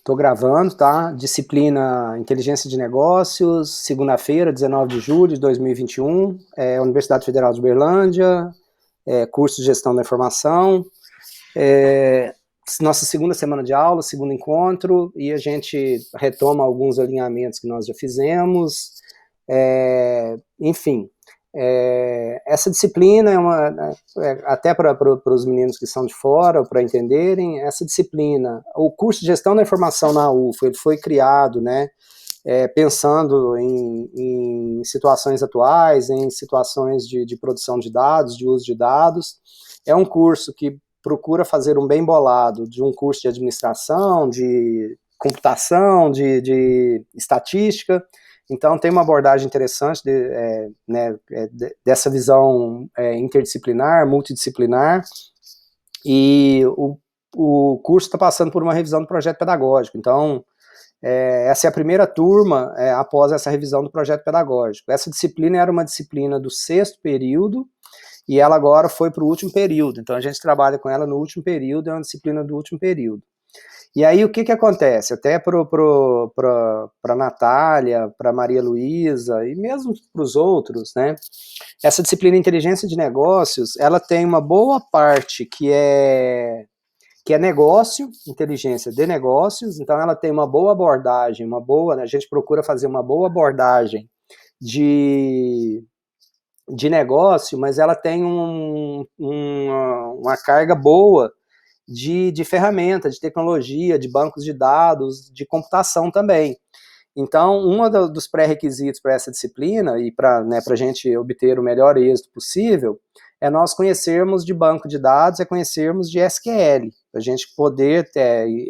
Tô gravando, tá? Disciplina Inteligência de Negócios, segunda-feira, 19 de julho de 2021, Universidade Federal de Uberlândia, curso de Gestão da Informação, nossa segunda semana de aula, segundo encontro, e a gente retoma alguns alinhamentos que nós já fizemos, enfim. Essa disciplina é uma, até para os meninos que são de fora, para entenderem, essa disciplina, o curso de Gestão da Informação na UFO, ele foi criado, né, pensando em situações atuais, em situações de produção de dados, de uso de dados. É um curso que procura fazer um bem bolado de um curso de administração, de computação, de estatística. Então, tem uma abordagem interessante dessa visão interdisciplinar, multidisciplinar, e o curso está passando por uma revisão do projeto pedagógico. Então, essa é a primeira turma após essa revisão do projeto pedagógico. Essa disciplina era uma disciplina do 6º período, e ela agora foi para o último período. Então, a gente trabalha com ela no último período, é uma disciplina do último período. E aí, o que acontece? Até para a Natália, para a Maria Luísa, e mesmo para os outros, né? Essa disciplina Inteligência de Negócios, ela tem uma boa parte que é negócio, inteligência de negócios, então ela tem uma boa abordagem, a gente procura fazer uma boa abordagem de negócio, mas ela tem uma carga boa de ferramenta, de tecnologia, de bancos de dados, de computação também. Então, um dos pré-requisitos para essa disciplina e para a gente obter o melhor êxito possível é nós conhecermos de banco de dados, conhecermos de SQL, para a gente poder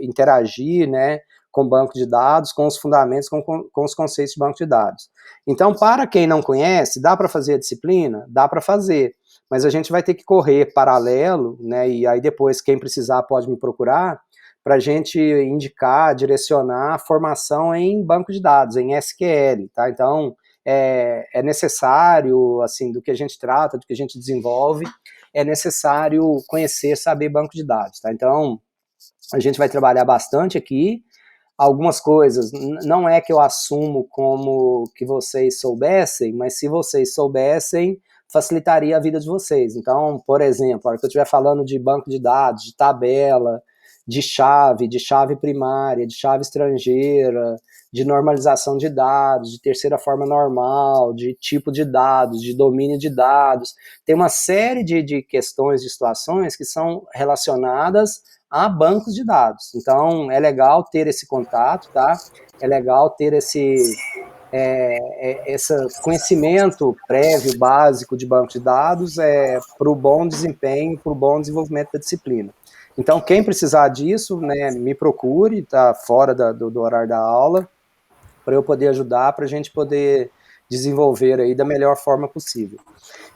interagir, né, com banco de dados, com os fundamentos, com os conceitos de banco de dados. Então, para quem não conhece, dá para fazer a disciplina? Dá para fazer, mas a gente vai ter que correr paralelo, né, e aí depois quem precisar pode me procurar, para a gente indicar, direcionar a formação em banco de dados, em SQL, tá? Então, é necessário, assim, do que a gente trata, do que a gente desenvolve, é necessário conhecer, saber banco de dados, tá? Então, a gente vai trabalhar bastante aqui, algumas coisas, não é que eu assumo como que vocês soubessem, mas se vocês soubessem, facilitaria a vida de vocês. Então, por exemplo, a hora que eu estiver falando de banco de dados, de tabela, de chave primária, de chave estrangeira, de normalização de dados, de terceira forma normal, de tipo de dados, de domínio de dados, tem uma série de questões, de situações que são relacionadas a bancos de dados. Então, é legal ter esse contato, tá? É legal ter esse conhecimento prévio, básico de banco de dados para o bom desempenho, para o bom desenvolvimento da disciplina. Então, quem precisar disso, né, me procure, tá fora do horário da aula, para eu poder ajudar, para a gente poder desenvolver aí da melhor forma possível.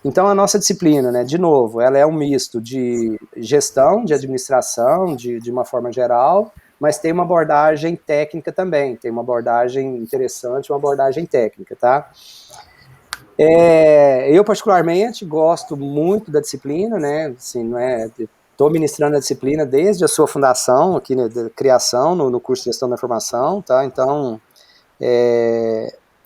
Então, a nossa disciplina, né, de novo, ela é um misto de gestão, de administração, de uma forma geral, mas tem uma abordagem técnica também, tem uma abordagem interessante, uma abordagem técnica, tá? Eu, particularmente, gosto muito da disciplina, né, assim, não é... Estou ministrando a disciplina desde a sua fundação, aqui, né, da criação, no curso de Gestão da Informação, tá? Então,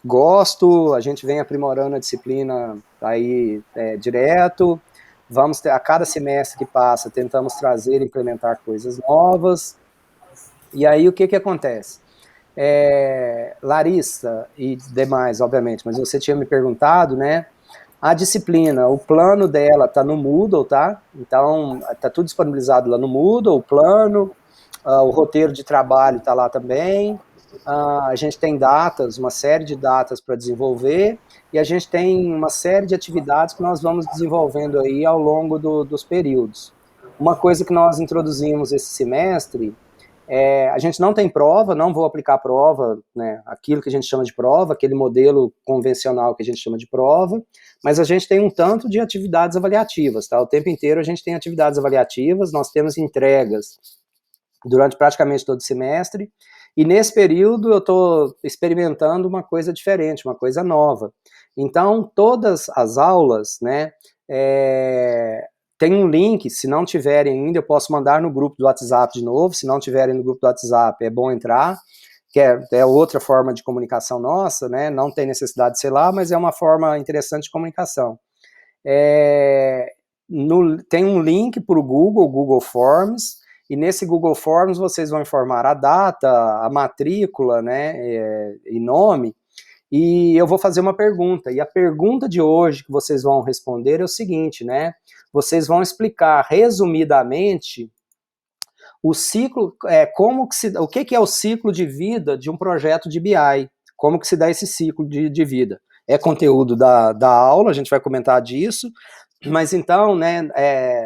gosto, a gente vem aprimorando a disciplina aí direto, a cada semestre que passa, tentamos trazer e implementar coisas novas, e aí o que acontece? Larissa e demais, obviamente, mas você tinha me perguntado, né, a disciplina, o plano dela está no Moodle, tá? Então, está tudo disponibilizado lá no Moodle, o plano, o roteiro de trabalho está lá também, a gente tem datas, uma série de datas para desenvolver, e a gente tem uma série de atividades que nós vamos desenvolvendo aí ao longo dos períodos. Uma coisa que nós introduzimos esse semestre, a gente não tem prova, não vou aplicar prova, né, aquilo que a gente chama de prova, aquele modelo convencional que a gente chama de prova, mas a gente tem um tanto de atividades avaliativas, tá? O tempo inteiro a gente tem atividades avaliativas, nós temos entregas durante praticamente todo o semestre, e nesse período eu estou experimentando uma coisa diferente, uma coisa nova. Então, todas as aulas, né, Tem um link, se não tiverem ainda, eu posso mandar no grupo do WhatsApp de novo. Se não tiverem no grupo do WhatsApp, é bom entrar, que é outra forma de comunicação nossa, né? Não tem necessidade de ser lá, mas é uma forma interessante de comunicação. Tem um link para o Google Forms, e nesse Google Forms vocês vão informar a data, a matrícula, né, e nome, e eu vou fazer uma pergunta, e a pergunta de hoje que vocês vão responder é o seguinte, né, vocês vão explicar resumidamente o ciclo, o que é o ciclo de vida de um projeto de BI, como que se dá esse ciclo de vida. É conteúdo da aula, a gente vai comentar disso, mas então, né,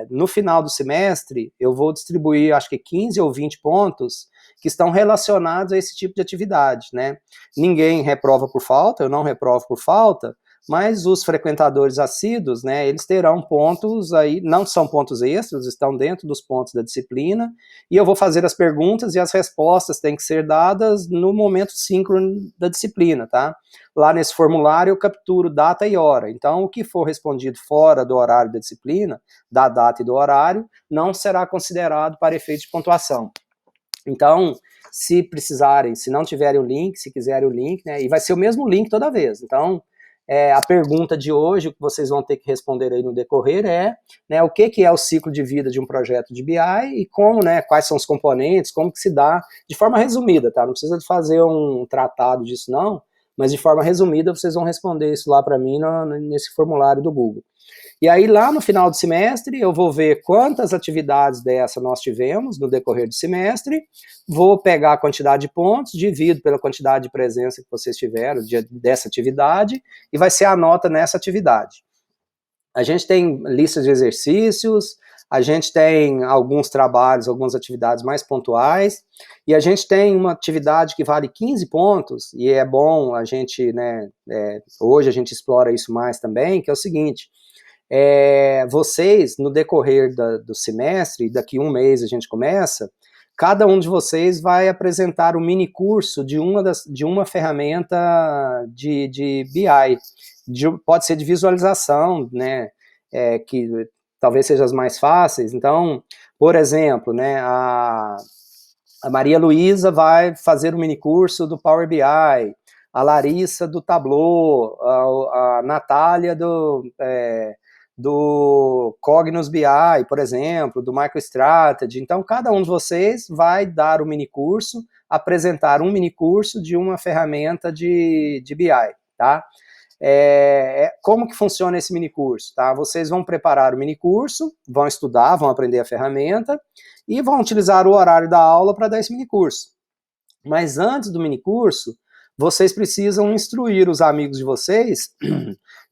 no final do semestre, eu vou distribuir, acho que 15 ou 20 pontos que estão relacionados a esse tipo de atividade, né? Ninguém reprova por falta, eu não reprovo por falta, mas os frequentadores assíduos, né, eles terão pontos aí, não são pontos extras, estão dentro dos pontos da disciplina, e eu vou fazer as perguntas e as respostas têm que ser dadas no momento síncrono da disciplina, tá? Lá nesse formulário eu capturo data e hora, então o que for respondido fora do horário da disciplina, da data e do horário, não será considerado para efeito de pontuação. Então, se precisarem, se não tiverem o link, se quiserem o link, né, e vai ser o mesmo link toda vez, então a pergunta de hoje, o que vocês vão ter que responder aí no decorrer né, o que é o ciclo de vida de um projeto de BI e como, né, quais são os componentes, como que se dá, de forma resumida, tá? Não precisa de fazer um tratado disso não, mas de forma resumida vocês vão responder isso lá para mim nesse formulário do Google. E aí, lá no final do semestre, eu vou ver quantas atividades dessa nós tivemos no decorrer do semestre, vou pegar a quantidade de pontos, divido pela quantidade de presença que vocês tiveram dessa atividade, e vai ser a nota nessa atividade. A gente tem listas de exercícios, a gente tem alguns trabalhos, algumas atividades mais pontuais, e a gente tem uma atividade que vale 15 pontos, e é bom a gente, né, hoje a gente explora isso mais também, que é o seguinte: vocês, no decorrer do semestre, daqui um mês a gente começa, cada um de vocês vai apresentar um mini curso de uma ferramenta de BI, pode ser de visualização, né, que talvez seja as mais fáceis. Então, por exemplo, né, a Maria Luísa vai fazer um mini curso do Power BI, a Larissa do Tableau, a Natália do Cognos BI, por exemplo, do MicroStrategy. Então, cada um de vocês vai dar um mini curso, apresentar um mini curso de uma ferramenta de BI, tá? Como que funciona esse mini curso, tá? Vocês vão preparar o mini curso, vão estudar, vão aprender a ferramenta e vão utilizar o horário da aula para dar esse mini curso. Mas antes do mini curso, vocês precisam instruir os amigos de vocês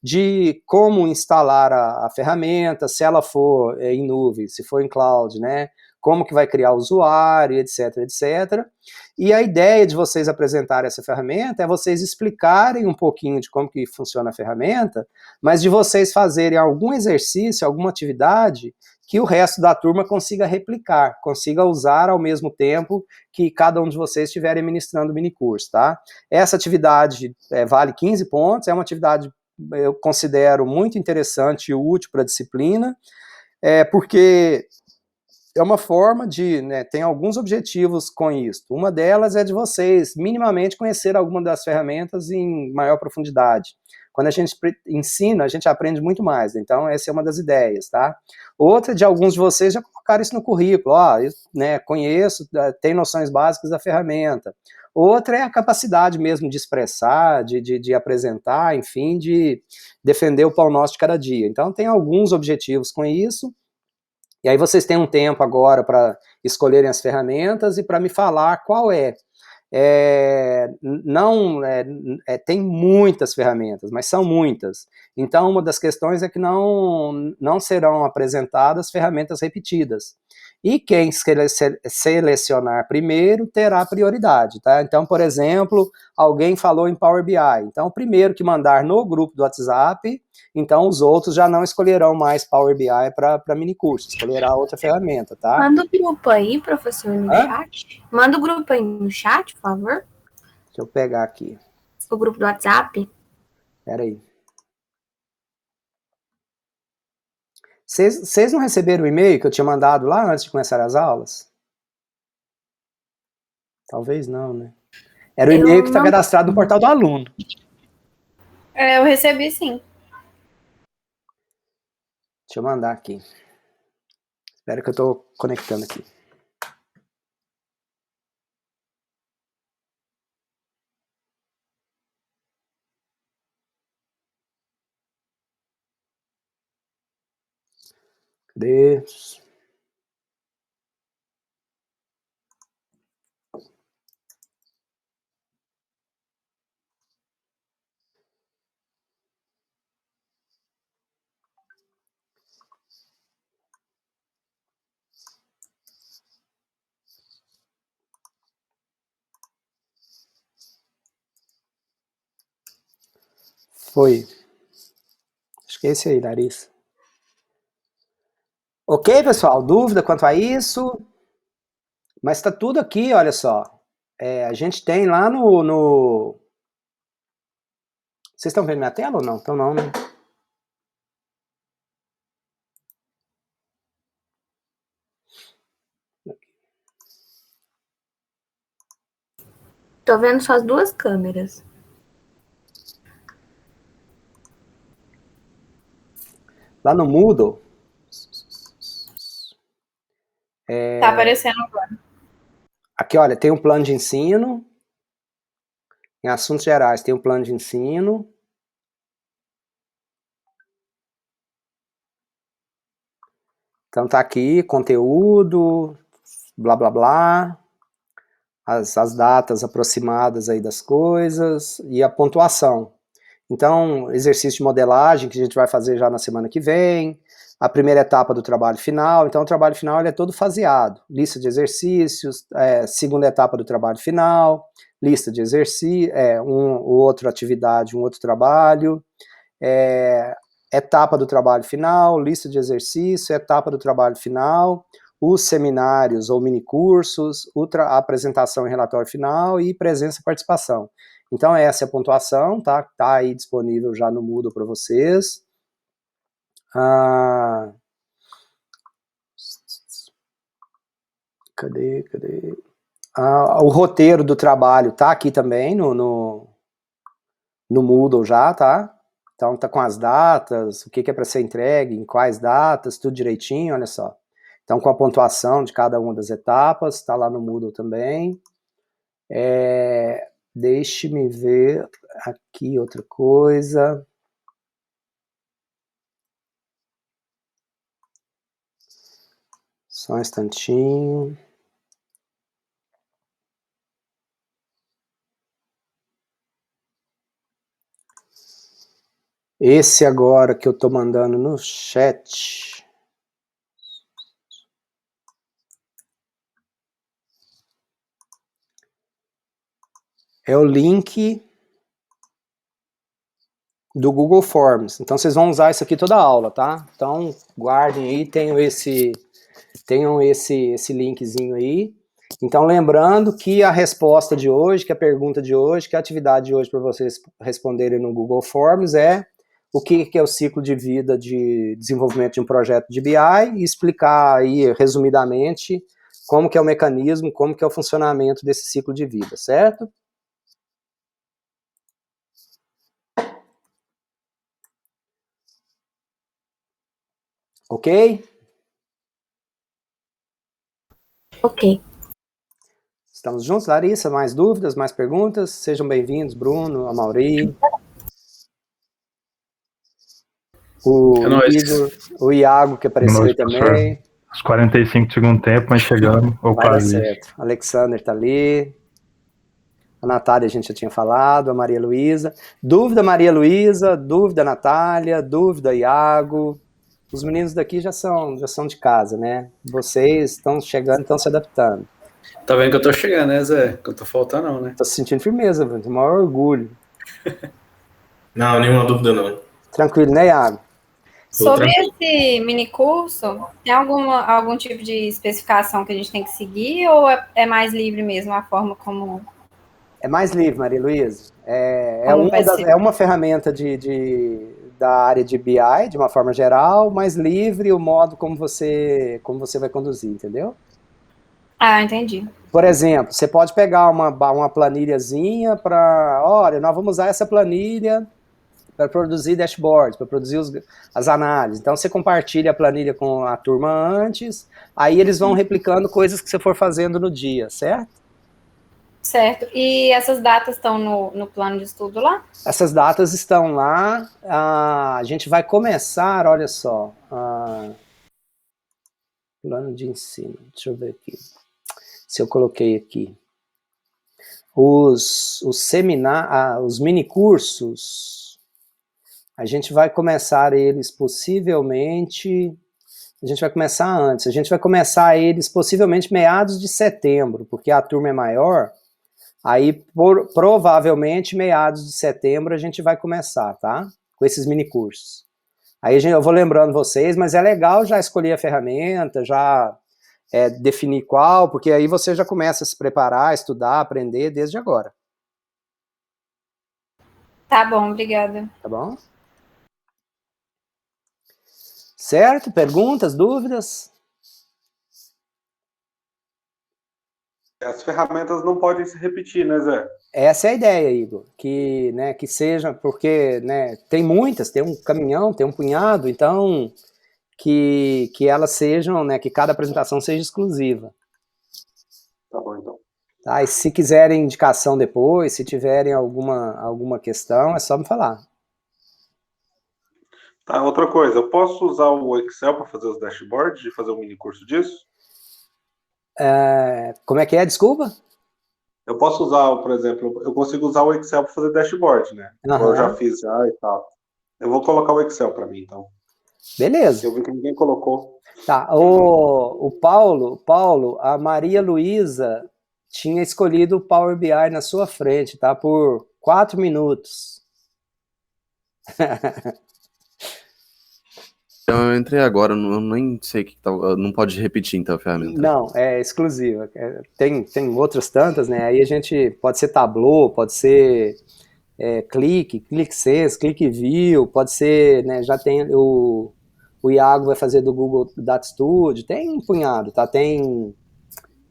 de como instalar a ferramenta, se ela for em nuvem, se for em cloud, né? Como que vai criar o usuário, etc, etc. E a ideia de vocês apresentarem essa ferramenta é vocês explicarem um pouquinho de como que funciona a ferramenta, mas de vocês fazerem algum exercício, alguma atividade que o resto da turma consiga replicar, consiga usar ao mesmo tempo que cada um de vocês estiverem ministrando o minicurso, tá? Essa atividade vale 15 pontos, é uma atividade eu considero muito interessante e útil para a disciplina, porque é uma forma de, né, tem alguns objetivos com isso. Uma delas é de vocês minimamente conhecer alguma das ferramentas em maior profundidade. Quando a gente ensina, a gente aprende muito mais. Então, essa é uma das ideias, tá? Outra de alguns de vocês já colocaram isso no currículo. Eu, né, conheço, tem noções básicas da ferramenta. Outra é a capacidade mesmo de expressar, de apresentar, enfim, de defender o pão nosso de cada dia. Então, tem alguns objetivos com isso. E aí vocês têm um tempo agora para escolherem as ferramentas e para me falar qual é. Tem muitas ferramentas, mas são muitas. Então, uma das questões é que não serão apresentadas ferramentas repetidas. E quem selecionar primeiro terá prioridade, tá? Então, por exemplo, alguém falou em Power BI. Então, o primeiro que mandar no grupo do WhatsApp, então os outros já não escolherão mais Power BI para minicurso, escolherá outra ferramenta, tá? Manda o grupo aí, professor, no chat. Manda o grupo aí no chat, por favor. Deixa eu pegar aqui. O grupo do WhatsApp. Espera aí. Vocês não receberam o e-mail que eu tinha mandado lá antes de começar as aulas? Talvez não, né? Era o e-mail que está cadastrado no portal do aluno. Eu recebi, sim. Deixa eu mandar aqui. Espera que eu estou conectando aqui. Cadê? Foi. Acho que é esse aí, Larissa. Ok, pessoal? Dúvida quanto a isso? Mas está tudo aqui, olha só. A gente tem lá no... Vocês estão vendo minha tela ou não? Então não, né? Tô vendo só as duas câmeras. Lá no Moodle... Tá aparecendo agora. Aqui, olha, tem um plano de ensino. Em assuntos gerais, tem um plano de ensino. Então tá aqui, conteúdo, blá blá blá, as datas aproximadas aí das coisas e a pontuação. Então, exercício de modelagem que a gente vai fazer já na semana que vem, a primeira etapa do trabalho final. Então, o trabalho final ele é todo faseado. Lista de exercícios, segunda etapa do trabalho final, lista de exercícios, outra atividade, um outro trabalho, etapa do trabalho final, lista de exercício, etapa do trabalho final, os seminários ou minicursos, a apresentação e relatório final e presença e participação. Então essa é a pontuação, tá? Tá aí disponível já no Moodle para vocês. Cadê? O roteiro do trabalho tá aqui também no Moodle já, tá? Então tá com as datas, o que é para ser entregue, em quais datas, tudo direitinho, olha só. Então com a pontuação de cada uma das etapas, está lá no Moodle também. Deixe-me ver aqui outra coisa. Só um instantinho. Esse agora que eu estou mandando no chat é o link do Google Forms. Então vocês vão usar isso aqui toda a aula, tá? Então guardem aí, tenham esse linkzinho aí. Então lembrando que a resposta de hoje, que a pergunta de hoje, que a atividade de hoje para vocês responderem no Google Forms é o que é o ciclo de vida de desenvolvimento de um projeto de BI e explicar aí resumidamente como que é o mecanismo, como que é o funcionamento desse ciclo de vida, certo? Ok? Ok. Estamos juntos, Larissa? Mais dúvidas, mais perguntas? Sejam bem-vindos, Bruno, Amauri, o Igor, o Iago, que apareceu aí também. Os 45 de segundo tempo, mas chegamos. Vai dar certo. Alexander tá ali. A Natália a gente já tinha falado, a Maria Luísa. Dúvida, Maria Luísa, dúvida, Natália, dúvida, Iago. Os meninos daqui já são de casa, né? Vocês estão chegando, estão se adaptando. Tá vendo que eu tô chegando, né, Zé? Que eu tô faltando, não, né? Tô sentindo firmeza, com o maior orgulho. Não, nenhuma dúvida não. Tranquilo, né, Iago? Sobre esse mini curso, tem algum tipo de especificação que a gente tem que seguir ou é mais livre mesmo a forma como... É mais livre, Maria Luísa. É uma ferramenta da área de BI, de uma forma geral, mais livre o modo como você vai conduzir, entendeu? Ah, entendi. Por exemplo, você pode pegar uma planilhazinha para, olha, nós vamos usar essa planilha para produzir dashboards, para produzir as análises. Então, você compartilha a planilha com a turma antes, aí eles vão replicando coisas que você for fazendo no dia, certo? Certo. E essas datas estão no plano de estudo lá? Essas datas estão lá, a gente vai começar, olha só, plano de ensino, deixa eu ver aqui, se eu coloquei aqui. Os minicursos, a gente vai começar eles possivelmente, a gente vai começar antes, a gente vai começar eles possivelmente meados de setembro, porque a turma é maior, aí provavelmente meados de setembro a gente vai começar, tá? Com esses minicursos. Aí eu vou lembrando vocês, mas é legal já escolher a ferramenta, já definir qual, porque aí você já começa a se preparar, estudar, aprender desde agora. Tá bom, obrigada. Tá bom? Certo? Perguntas, dúvidas? As ferramentas não podem se repetir, né, Zé? Essa é a ideia, Igor, que seja, porque tem muitas, tem um caminhão, tem um punhado, então que elas sejam, que cada apresentação seja exclusiva. Tá bom, então. Tá? E se quiserem indicação depois, se tiverem alguma questão, é só me falar. Tá, outra coisa, eu posso usar o Excel para fazer os dashboards e fazer um mini curso disso? Como é que é? Desculpa? Eu posso usar, por exemplo, eu consigo usar o Excel para fazer dashboard, né? Eu já fiz já e tal. Eu vou colocar o Excel para mim, então. Beleza. Eu vi que ninguém colocou. Tá, o Paulo, a Maria Luísa tinha escolhido o Power BI na sua frente, tá? Por 4 minutos. Então eu entrei agora, eu nem sei o que tá. Não pode repetir então a ferramenta. Não, é exclusiva. Tem outras tantas, né? Aí a gente pode ser Tableau, pode ser ClickSense, ClickView, pode ser, né? Já tem o Iago vai fazer do Google Data Studio, tem um punhado, tá?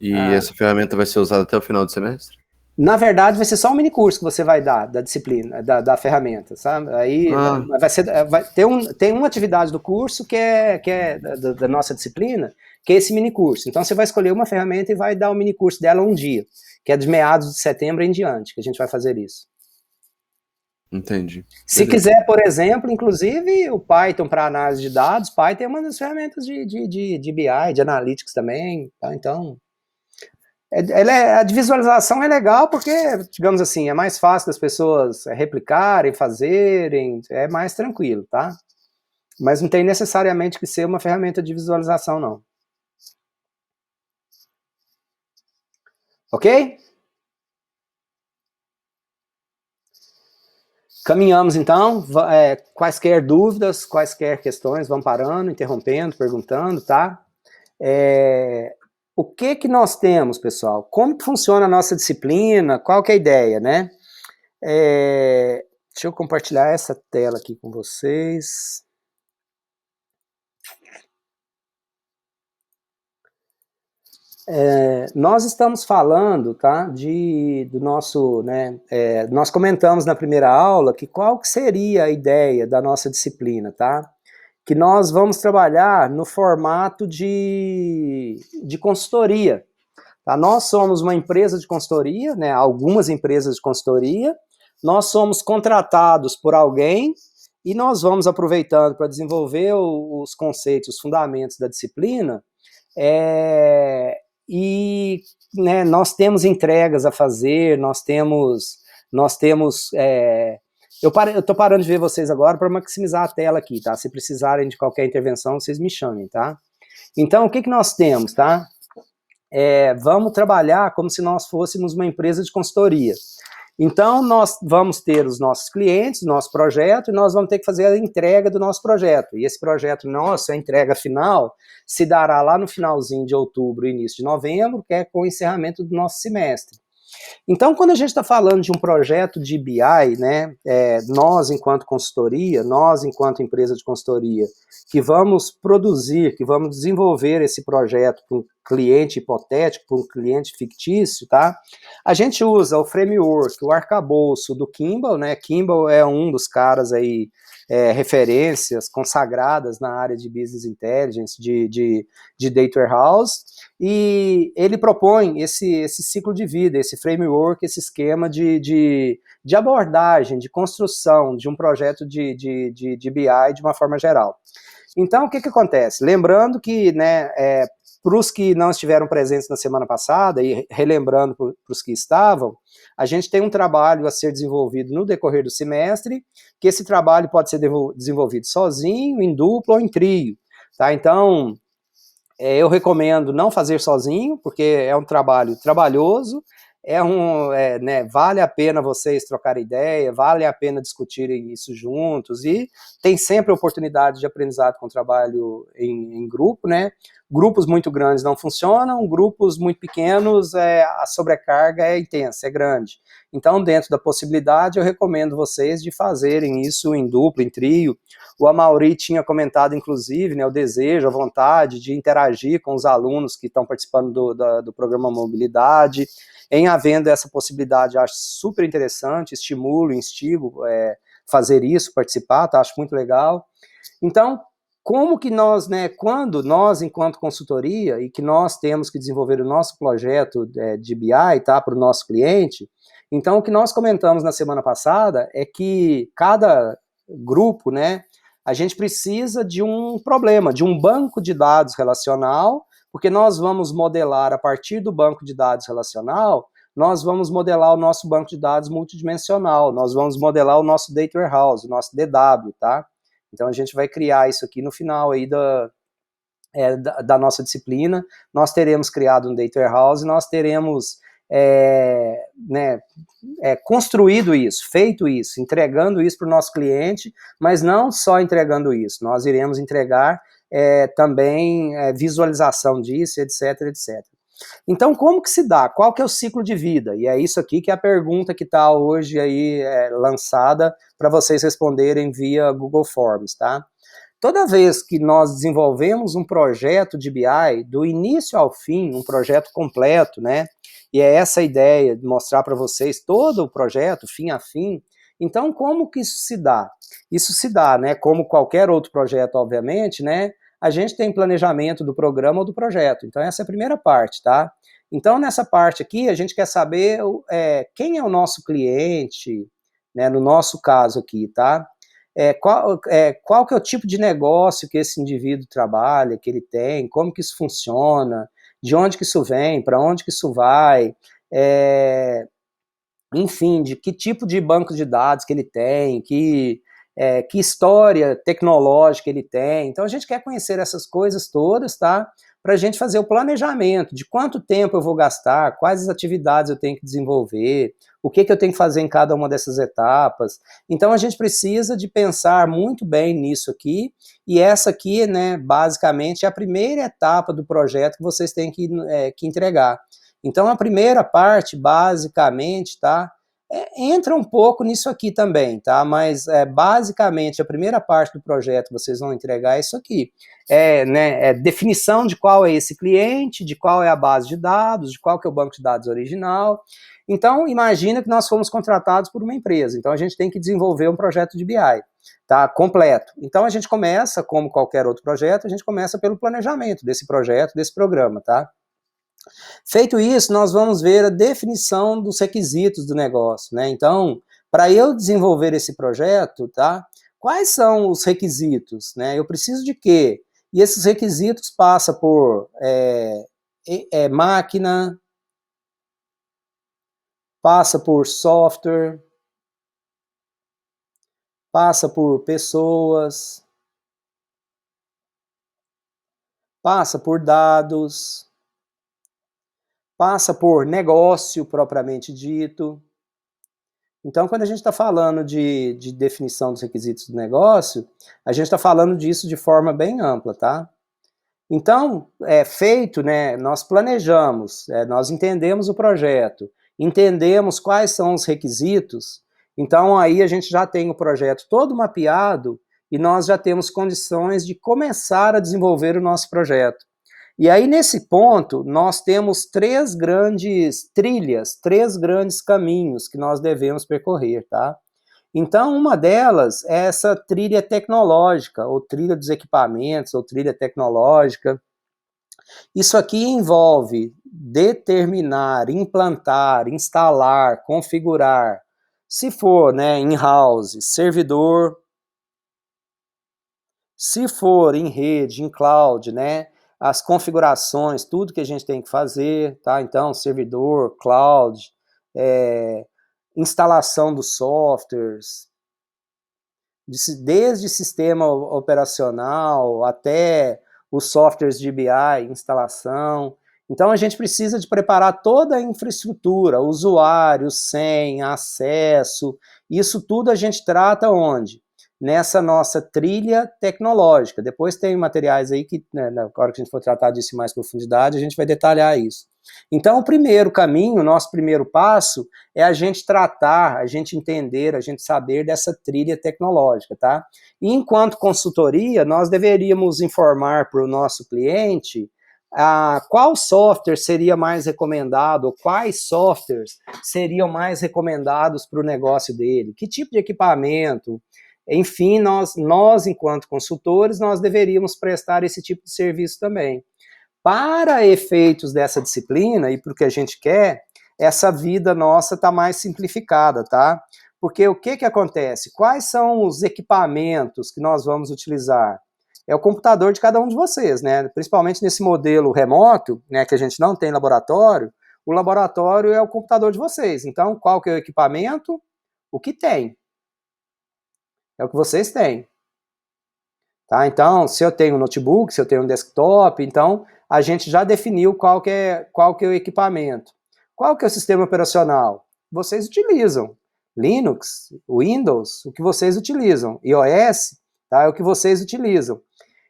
E essa ferramenta vai ser usada até o final do semestre? Na verdade, vai ser só um mini curso que você vai dar da disciplina, da ferramenta, sabe? Aí tem uma atividade do curso que é da nossa disciplina, que é esse mini curso. Então você vai escolher uma ferramenta e vai dar o mini curso dela um dia, que é de meados de setembro em diante, que a gente vai fazer isso. Entendi. Se quiser, por exemplo, inclusive o Python para análise de dados, Python é uma das ferramentas de BI, de Analytics também, tá? Então a de visualização é legal porque, digamos assim, é mais fácil das pessoas replicarem, fazerem, é mais tranquilo, tá? Mas não tem necessariamente que ser uma ferramenta de visualização, não. Ok? Caminhamos, então. Quaisquer dúvidas, quaisquer questões, vão parando, interrompendo, perguntando, tá? O que nós temos, pessoal? Como funciona a nossa disciplina? Qual que é a ideia, né? Deixa eu compartilhar essa tela aqui com vocês. Nós estamos falando, tá, do nosso, né, nós comentamos na primeira aula que qual que seria a ideia da nossa disciplina, tá? Que nós vamos trabalhar no formato de consultoria. Tá? Nós somos uma empresa de consultoria, né, algumas empresas de consultoria, nós somos contratados por alguém e nós vamos aproveitando para desenvolver os conceitos, os fundamentos da disciplina, e né, nós temos entregas a fazer, nós temos eu estou parando de ver vocês agora para maximizar a tela aqui, tá? Se precisarem de qualquer intervenção, vocês me chamem, tá? Então, o que nós temos, tá? Vamos trabalhar como se nós fôssemos uma empresa de consultoria. Então, nós vamos ter os nossos clientes, o nosso projeto, e nós vamos ter que fazer a entrega do nosso projeto. E esse projeto nosso, a entrega final, se dará lá no finalzinho de outubro, início de novembro, que é com o encerramento do nosso semestre. Então, quando a gente está falando de um projeto de BI, né, nós, enquanto consultoria, nós, enquanto empresa de consultoria, que vamos produzir, que vamos desenvolver esse projeto para um cliente hipotético, para um cliente fictício, tá? A gente usa o framework, o arcabouço do Kimball, né? Kimball é um dos caras aí, referências consagradas na área de Business Intelligence, de Data Warehouse, e ele propõe esse ciclo de vida, esse framework, esse esquema de abordagem, de construção de um projeto de BI de uma forma geral. Então, o que acontece? Lembrando que, né, para os que não estiveram presentes na semana passada, e relembrando para os que estavam, a gente tem um trabalho a ser desenvolvido no decorrer do semestre, que esse trabalho pode ser desenvolvido sozinho, em dupla ou em trio, tá? Então, eu recomendo não fazer sozinho, porque é um trabalho trabalhoso, né, vale a pena vocês trocarem ideia, vale a pena discutirem isso juntos, e tem sempre a oportunidade de aprendizado com trabalho em grupo, né? Grupos muito grandes não funcionam, grupos muito pequenos, a sobrecarga é intensa, é grande. Então, dentro da possibilidade, eu recomendo vocês de fazerem isso em duplo, em trio. O Amaury tinha comentado, inclusive, né, o desejo, a vontade de interagir com os alunos que estão participando do programa Mobilidade. Em havendo essa possibilidade, acho super interessante, estimulo, instigo fazer isso, participar, tá? Acho muito legal. Então, como que nós, né, quando nós, enquanto consultoria, e que nós temos que desenvolver o nosso projeto de BI, tá, para o nosso cliente, então o que nós comentamos na semana passada é que cada grupo, né, a gente precisa de um problema, de um banco de dados relacional, porque nós vamos modelar, a partir do banco de dados relacional, nós vamos modelar o nosso banco de dados multidimensional, nós vamos modelar o nosso Data Warehouse, o nosso DW, tá? Então, a gente vai criar isso aqui no final aí da nossa disciplina. Nós teremos criado um Data Warehouse, nós teremos construído isso, feito isso, entregando isso para o nosso cliente, mas não só entregando isso, nós iremos entregar também visualização disso, etc, etc. Então, como que se dá? Qual que é o ciclo de vida? E é isso aqui que é a pergunta que está hoje aí lançada para vocês responderem via Google Forms, tá? Toda vez que nós desenvolvemos um projeto de BI, do início ao fim, um projeto completo, né? E é essa a ideia de mostrar para vocês todo o projeto, fim a fim. Então, como que isso se dá? Isso se dá, né? Como qualquer outro projeto, obviamente, né? A gente tem planejamento do programa ou do projeto. Então, essa é a primeira parte, tá? Então, nessa parte aqui, a gente quer saber quem é o nosso cliente, né? No nosso caso aqui, tá? Qual que é o tipo de negócio que esse indivíduo trabalha, que ele tem, como que isso funciona, de onde que isso vem, para onde que isso vai, enfim, de que tipo de banco de dados que ele tem, que história tecnológica ele tem. Então, a gente quer conhecer essas coisas todas, tá? Para a gente fazer o planejamento de quanto tempo eu vou gastar, quais as atividades eu tenho que desenvolver, o que eu tenho que fazer em cada uma dessas etapas. Então, a gente precisa de pensar muito bem nisso aqui, e essa aqui, né, basicamente, é a primeira etapa do projeto que vocês têm que entregar. Então, a primeira parte, basicamente, tá? Entra um pouco nisso aqui também, tá? Mas basicamente a primeira parte do projeto vocês vão entregar isso aqui. Definição de qual é esse cliente, de qual é a base de dados, de qual que é o banco de dados original. Então, imagina que nós fomos contratados por uma empresa. Então, a gente tem que desenvolver um projeto de BI, tá? Completo. Então, a gente começa, como qualquer outro projeto, a gente começa pelo planejamento desse projeto, desse programa, tá? Feito isso, nós vamos ver a definição dos requisitos do negócio, né? Então, para eu desenvolver esse projeto, tá? Quais são os requisitos, né? Eu preciso de quê? E esses requisitos passam por máquina, passa por software, passa por pessoas, passa por dados, passa por negócio propriamente dito. Então, quando a gente está falando de definição dos requisitos do negócio, a gente está falando disso de forma bem ampla, tá? Então, feito, né, nós planejamos, nós entendemos o projeto, entendemos quais são os requisitos, então aí a gente já tem o projeto todo mapeado e nós já temos condições de começar a desenvolver o nosso projeto. E aí, nesse ponto, nós temos 3 grandes trilhas, 3 grandes caminhos que nós devemos percorrer, tá? Então, uma delas é essa trilha tecnológica, ou trilha dos equipamentos, ou trilha tecnológica. Isso aqui envolve determinar, implantar, instalar, configurar, se for, né, in-house, servidor, se for em rede, em cloud, né, as configurações, tudo que a gente tem que fazer, tá? Então, servidor, cloud, instalação dos softwares, desde sistema operacional até os softwares de BI, instalação. Então, a gente precisa de preparar toda a infraestrutura, usuário, senha, acesso, isso tudo a gente trata onde? Nessa nossa trilha tecnológica. Depois tem materiais aí que, né, na hora que a gente for tratar disso em mais profundidade, a gente vai detalhar isso. Então, o primeiro caminho, o nosso primeiro passo, é a gente tratar, a gente entender, a gente saber dessa trilha tecnológica, tá? E enquanto consultoria, nós deveríamos informar para o nosso cliente qual software seria mais recomendado, ou quais softwares seriam mais recomendados para o negócio dele, que tipo de equipamento. Enfim, nós, enquanto consultores, nós deveríamos prestar esse tipo de serviço também. Para efeitos dessa disciplina e para o que a gente quer, essa vida nossa está mais simplificada, tá? Porque o que acontece? Quais são os equipamentos que nós vamos utilizar? É o computador de cada um de vocês, né? Principalmente nesse modelo remoto, né, que a gente não tem laboratório, o laboratório é o computador de vocês. Então, qual que é o equipamento? O que tem. É o que vocês têm. Tá? Então, se eu tenho um notebook, se eu tenho um desktop, então a gente já definiu qual que é o equipamento. Qual que é o sistema operacional? Vocês utilizam. Linux, Windows, o que vocês utilizam. iOS, tá? É o que vocês utilizam.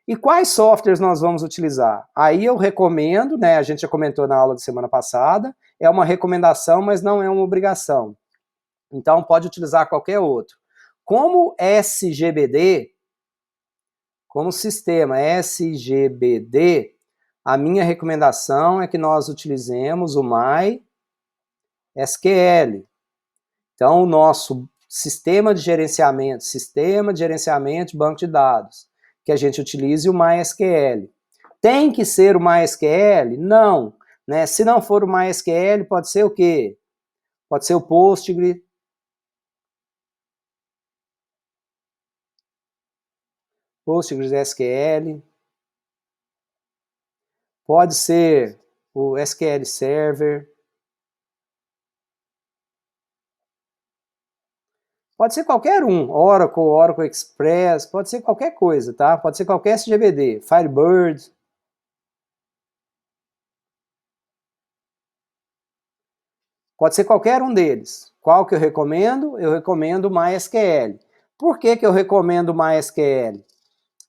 E quais softwares nós vamos utilizar? Aí eu recomendo, né, a gente já comentou na aula da semana passada, é uma recomendação, mas não é uma obrigação. Então pode utilizar qualquer outro. Como SGBD, como sistema SGBD, a minha recomendação é que nós utilizemos o MySQL. Então, o nosso sistema de gerenciamento de banco de dados, que a gente utilize o MySQL. Tem que ser o MySQL? Não. Né? Se não for o MySQL, pode ser o quê? Pode ser o Postgre. PostgreSQL, pode ser o SQL Server, pode ser qualquer um, Oracle Express, pode ser qualquer coisa, tá? Pode ser qualquer SGBD, Firebird. Pode ser qualquer um deles. Qual que eu recomendo? Eu recomendo o MySQL. Por que eu recomendo o MySQL?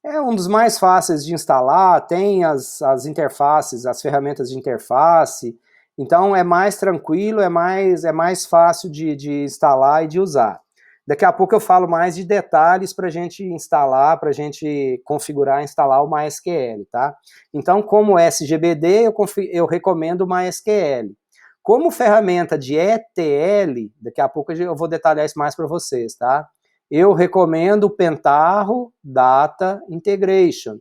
É um dos mais fáceis de instalar, tem as interfaces, as ferramentas de interface, então é mais tranquilo, é mais fácil de instalar e de usar. Daqui a pouco eu falo mais de detalhes para a gente instalar, para a gente configurar e instalar o MySQL, tá? Então, como SGBD, eu recomendo o MySQL. Como ferramenta de ETL, daqui a pouco eu vou detalhar isso mais para vocês, tá? Eu recomendo o Pentaho Data Integration.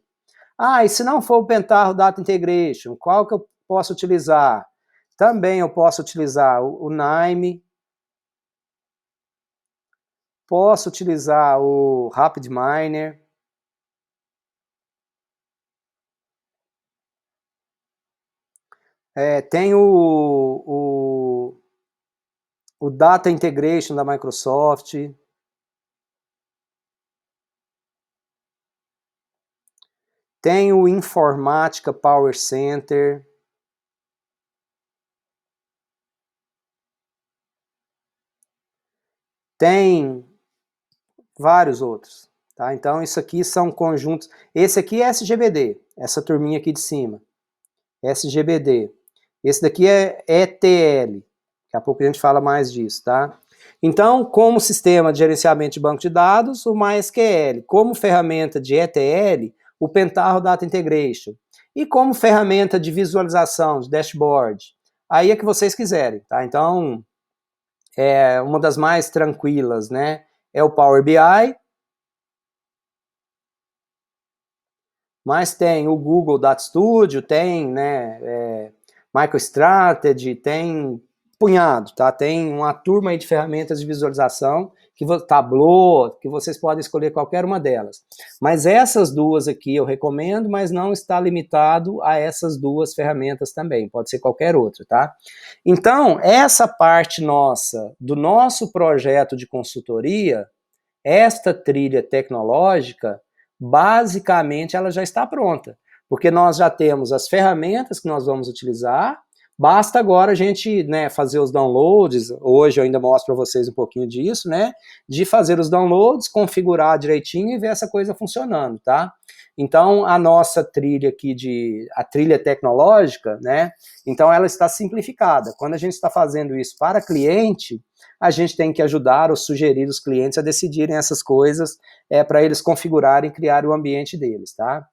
E se não for o Pentaho Data Integration, qual que eu posso utilizar? Também eu posso utilizar o Nime, posso utilizar o RapidMiner, tem o Data Integration da Microsoft. Tem o Informática Power Center. Tem vários outros. Tá? Então, isso aqui são conjuntos. Esse aqui é SGBD, essa turminha aqui de cima. SGBD. Esse daqui é ETL, Daqui a pouco a gente fala mais disso, tá? Então, como sistema de gerenciamento de banco de dados, o MySQL. Como ferramenta de ETL, o Pentaho Data Integration. E como ferramenta de visualização, de dashboard, aí é que vocês quiserem, tá? Então, uma das mais tranquilas, né, é o Power BI, mas tem o Google Data Studio, tem, né, MicroStrategy, tem punhado, tá? Tem uma turma aí de ferramentas de visualização, Tableau, que vocês podem escolher qualquer uma delas. Mas essas duas aqui eu recomendo, mas não está limitado a essas duas ferramentas também, pode ser qualquer outra, tá? Então, essa parte nossa, do nosso projeto de consultoria, esta trilha tecnológica, basicamente ela já está pronta, porque nós já temos as ferramentas que nós vamos utilizar. Basta agora a gente, né, fazer os downloads. Hoje eu ainda mostro para vocês um pouquinho disso, né, de fazer os downloads, configurar direitinho e ver essa coisa funcionando, tá? Então, a nossa trilha aqui, a trilha tecnológica, né, então ela está simplificada. Quando a gente está fazendo isso para cliente, a gente tem que ajudar ou sugerir os clientes a decidirem essas coisas para eles configurarem e criar o ambiente deles, tá?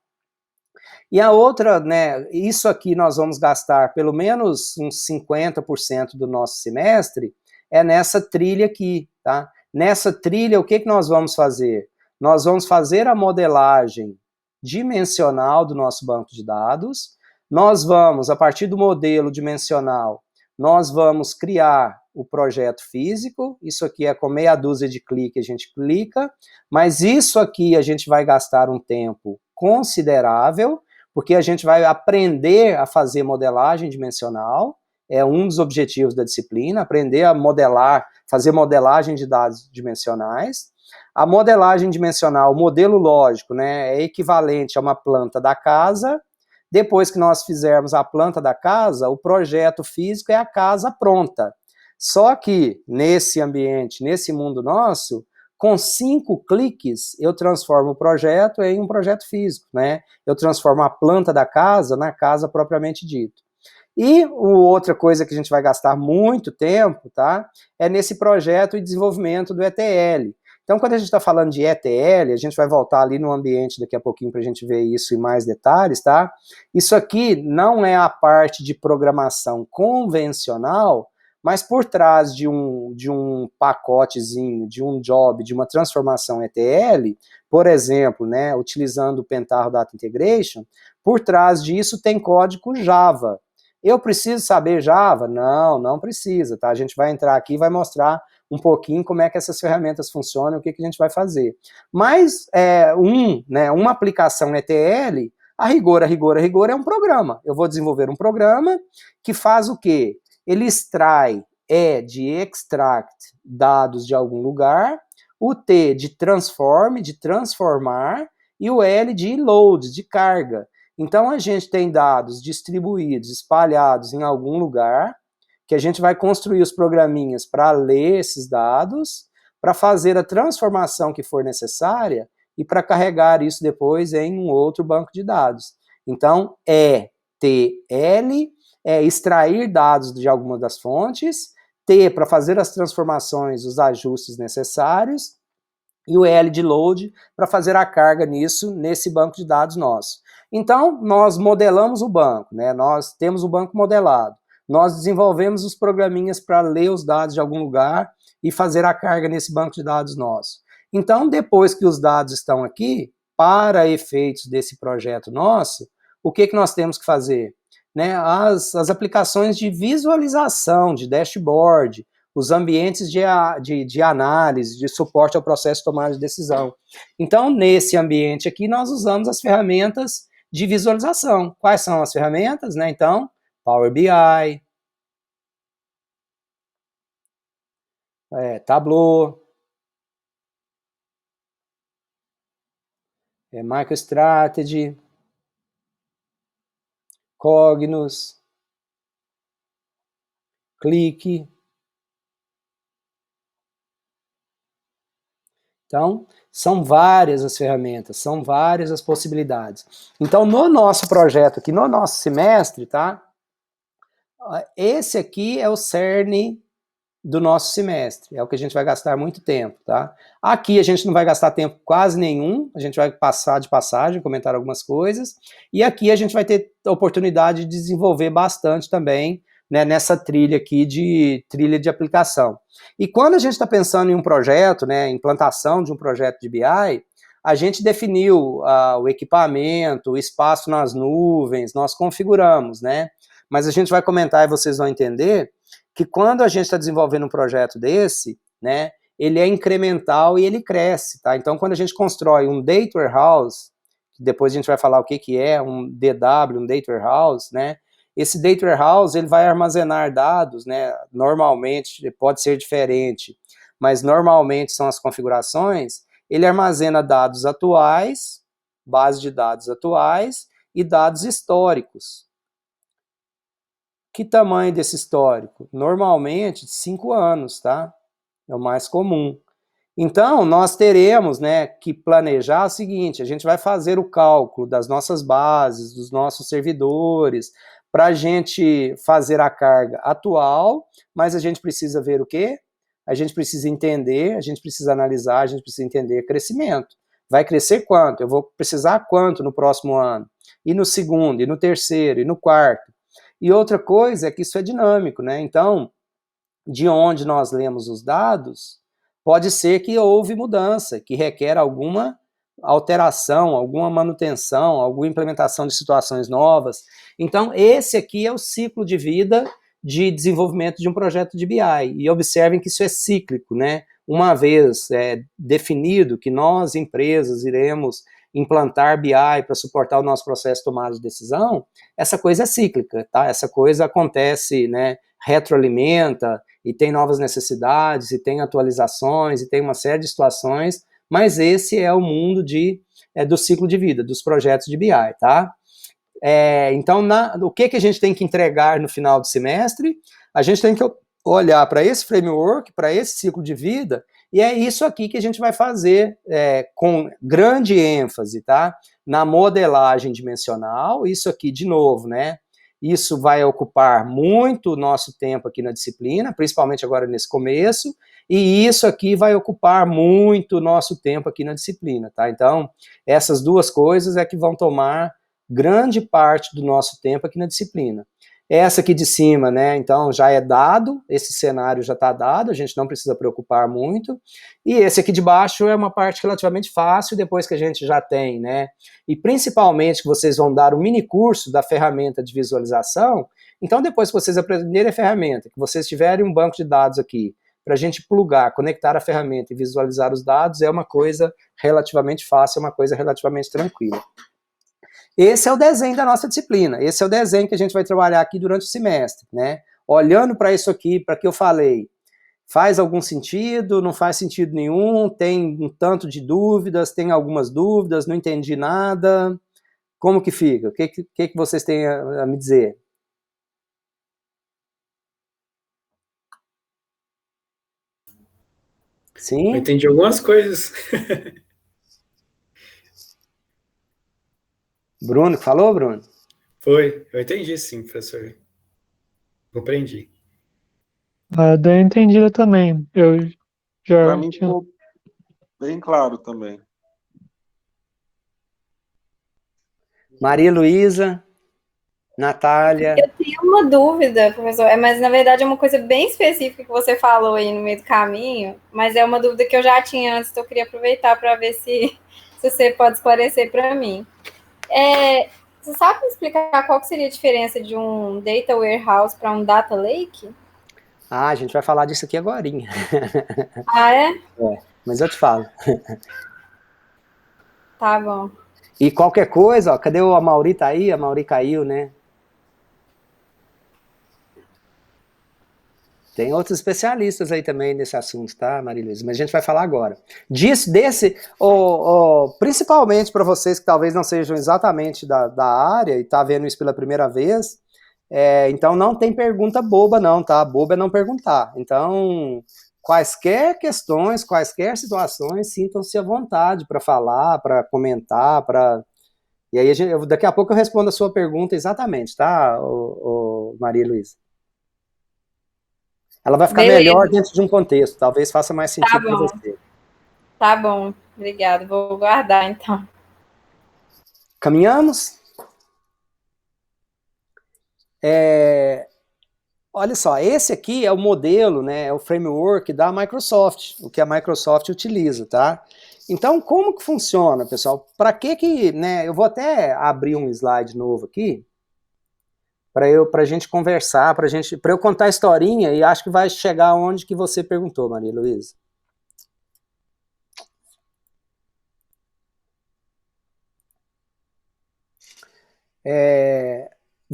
E a outra, né, isso aqui nós vamos gastar pelo menos uns 50% do nosso semestre, é nessa trilha aqui, tá? Nessa trilha, o que nós vamos fazer? Nós vamos fazer a modelagem dimensional do nosso banco de dados, nós vamos, a partir do modelo dimensional, nós vamos criar o projeto físico. Isso aqui é com meia dúzia de clique, a gente clica, mas isso aqui a gente vai gastar um tempo considerável, porque a gente vai aprender a fazer modelagem dimensional, é um dos objetivos da disciplina, aprender a modelar, fazer modelagem de dados dimensionais. A modelagem dimensional, o modelo lógico, né, é equivalente a uma planta da casa. Depois que nós fizermos a planta da casa, o projeto físico é a casa pronta. Só que nesse ambiente, nesse mundo nosso, com 5 cliques, eu transformo o projeto em um projeto físico, né? Eu transformo a planta da casa na casa propriamente dito. E outra coisa que a gente vai gastar muito tempo, tá? É nesse projeto e desenvolvimento do ETL. Então, quando a gente está falando de ETL, a gente vai voltar ali no ambiente daqui a pouquinho para a gente ver isso em mais detalhes, tá? Isso aqui não é a parte de programação convencional, mas por trás de um pacotezinho, de um job, de uma transformação ETL, por exemplo, né, utilizando o Pentaho Data Integration, por trás disso tem código Java. Eu preciso saber Java? Não, não precisa, tá? A gente vai entrar aqui e vai mostrar um pouquinho como é que essas ferramentas funcionam, o que a gente vai fazer. Mas uma aplicação ETL, a rigor, é um programa. Eu vou desenvolver um programa que faz o quê? Ele extrai de extract dados de algum lugar, o T de transform, de transformar, e o L de load, de carga. Então a gente tem dados distribuídos, espalhados em algum lugar, que a gente vai construir os programinhas para ler esses dados, para fazer a transformação que for necessária e para carregar isso depois em um outro banco de dados. Então, ETL é extrair dados de alguma das fontes, T para fazer as transformações, os ajustes necessários, e o L de load para fazer a carga nesse banco de dados nosso. Então, nós modelamos o banco, né? Nós temos o banco modelado, nós desenvolvemos os programinhas para ler os dados de algum lugar e fazer a carga nesse banco de dados nosso. Então, depois que os dados estão aqui, para efeitos desse projeto nosso, o que nós temos que fazer? Né, as aplicações de visualização, de dashboard, os ambientes de análise, de suporte ao processo de tomada de decisão. Então, nesse ambiente aqui, nós usamos as ferramentas de visualização. Quais são as ferramentas? Né? Então, Power BI, Tableau, MicroStrategy, Cognos, Clique. Então, são várias as ferramentas, são várias as possibilidades. Então, no nosso projeto aqui, no nosso semestre, tá? Esse aqui é o cerne do nosso semestre. É o que a gente vai gastar muito tempo, tá? Aqui a gente não vai gastar tempo quase nenhum, a gente vai passar de passagem, comentar algumas coisas, e aqui a gente vai ter a oportunidade de desenvolver bastante também, né, nessa trilha aqui trilha de aplicação. E quando a gente está pensando em um projeto, né, implantação de um projeto de BI, a gente definiu o equipamento, o espaço nas nuvens, nós configuramos, né? Mas a gente vai comentar e vocês vão entender que quando a gente está desenvolvendo um projeto desse, né, ele é incremental e ele cresce, tá? Então, quando a gente constrói um Data Warehouse, depois a gente vai falar o que é um DW, um Data Warehouse, né? Esse Data Warehouse, ele vai armazenar dados, né? Normalmente, pode ser diferente, mas normalmente são as configurações, ele armazena dados atuais, base de dados atuais e dados históricos. Que tamanho desse histórico? Normalmente, 5 anos, tá? É o mais comum. Então, nós teremos, né, que planejar o seguinte, a gente vai fazer o cálculo das nossas bases, dos nossos servidores, para a gente fazer a carga atual, mas a gente precisa ver o quê? A gente precisa entender, a gente precisa analisar, a gente precisa entender crescimento. Vai crescer quanto? Eu vou precisar quanto no próximo ano? E no segundo, e no terceiro, e no quarto? E outra coisa é que isso é dinâmico, né? Então, de onde nós lemos os dados, pode ser que houve mudança, que requer alguma alteração, alguma manutenção, alguma implementação de situações novas. Então, esse aqui é o ciclo de vida de desenvolvimento de um projeto de BI. E observem que isso é cíclico, né? Uma vez definido que nós, empresas, iremos implantar BI para suportar o nosso processo de tomada de decisão, essa coisa é cíclica, tá? Essa coisa acontece, né, retroalimenta, e tem novas necessidades, e tem atualizações, e tem uma série de situações, mas esse é o mundo do ciclo de vida, dos projetos de BI, tá? Então, o que a gente tem que entregar no final do semestre? A gente tem que olhar para esse framework, para esse ciclo de vida, e é isso aqui que a gente vai fazer com grande ênfase, tá? Na modelagem dimensional, isso aqui, de novo, né? Isso vai ocupar muito o nosso tempo aqui na disciplina, principalmente agora nesse começo, e isso aqui vai ocupar muito o nosso tempo aqui na disciplina, tá? Então, essas duas coisas é que vão tomar grande parte do nosso tempo aqui na disciplina. Essa aqui de cima, né, então já é dado, esse cenário já está dado, a gente não precisa preocupar muito, e esse aqui de baixo é uma parte relativamente fácil, depois que a gente já tem, né, e principalmente que vocês vão dar um mini curso da ferramenta de visualização, então depois que vocês aprenderem a ferramenta, que vocês tiverem um banco de dados aqui, para a gente plugar, conectar a ferramenta e visualizar os dados, é uma coisa relativamente fácil, é uma coisa relativamente tranquila. Esse é o desenho da nossa disciplina, esse é o desenho que a gente vai trabalhar aqui durante o semestre, né? Olhando para isso aqui, para que eu falei, faz algum sentido, não faz sentido nenhum, tem um tanto de dúvidas, tem algumas dúvidas, não entendi nada, como que fica? O que vocês têm a me dizer? Sim? Eu entendi algumas coisas. Bruno, falou, Bruno? Foi, eu entendi sim, professor. Compreendi. Deu entendida também. Eu já Para mim tinha... ficou bem claro também. Maria Luísa, Natália. Eu tenho uma dúvida, professor, mas na verdade é uma coisa bem específica que você falou aí no meio do caminho, mas é uma dúvida que eu já tinha antes, então eu queria aproveitar para ver se você pode esclarecer para mim. Você sabe me explicar qual que seria a diferença de um Data Warehouse para um Data Lake? A gente vai falar disso aqui agorinha. Ah, é? Mas eu te falo. Tá bom. E qualquer coisa, ó, cadê a Mauri? Tá aí? A Mauri caiu, né? Tem outros especialistas aí também nesse assunto, tá, Marilisa? Mas a gente vai falar agora. Principalmente para vocês que talvez não sejam exatamente da área e tá vendo isso pela primeira vez, então não tem pergunta boba não, tá? Boba é não perguntar. Então, quaisquer questões, quaisquer situações, sintam-se à vontade para falar, para comentar, E aí daqui a pouco eu respondo a sua pergunta exatamente, tá, Maria Luísa? Ela vai ficar melhor dentro de um contexto, talvez faça mais sentido para você. Tá bom, obrigada. Vou guardar, então. Caminhamos? Olha só, esse aqui é o modelo, né, é o framework da Microsoft, o que a Microsoft utiliza, tá? Então, como que funciona, pessoal? Para que, né, eu vou até abrir um slide novo aqui, para a gente conversar, para eu contar a historinha, e acho que vai chegar onde que você perguntou, Maria Luísa.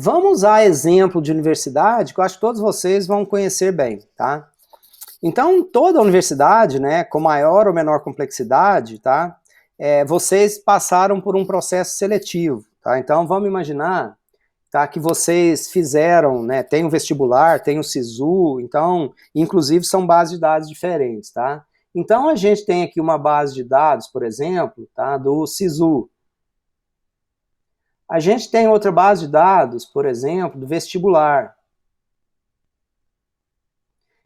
Vamos usar exemplo de universidade, que eu acho que todos vocês vão conhecer bem, tá? Então, toda universidade, né, com maior ou menor complexidade, tá? Vocês passaram por um processo seletivo, tá? Então, vamos imaginar, tá, que vocês fizeram, né, tem o vestibular, tem o SISU, então, inclusive, são bases de dados diferentes, tá? Então, a gente tem aqui uma base de dados, por exemplo, tá, do SISU. A gente tem outra base de dados, por exemplo, do vestibular.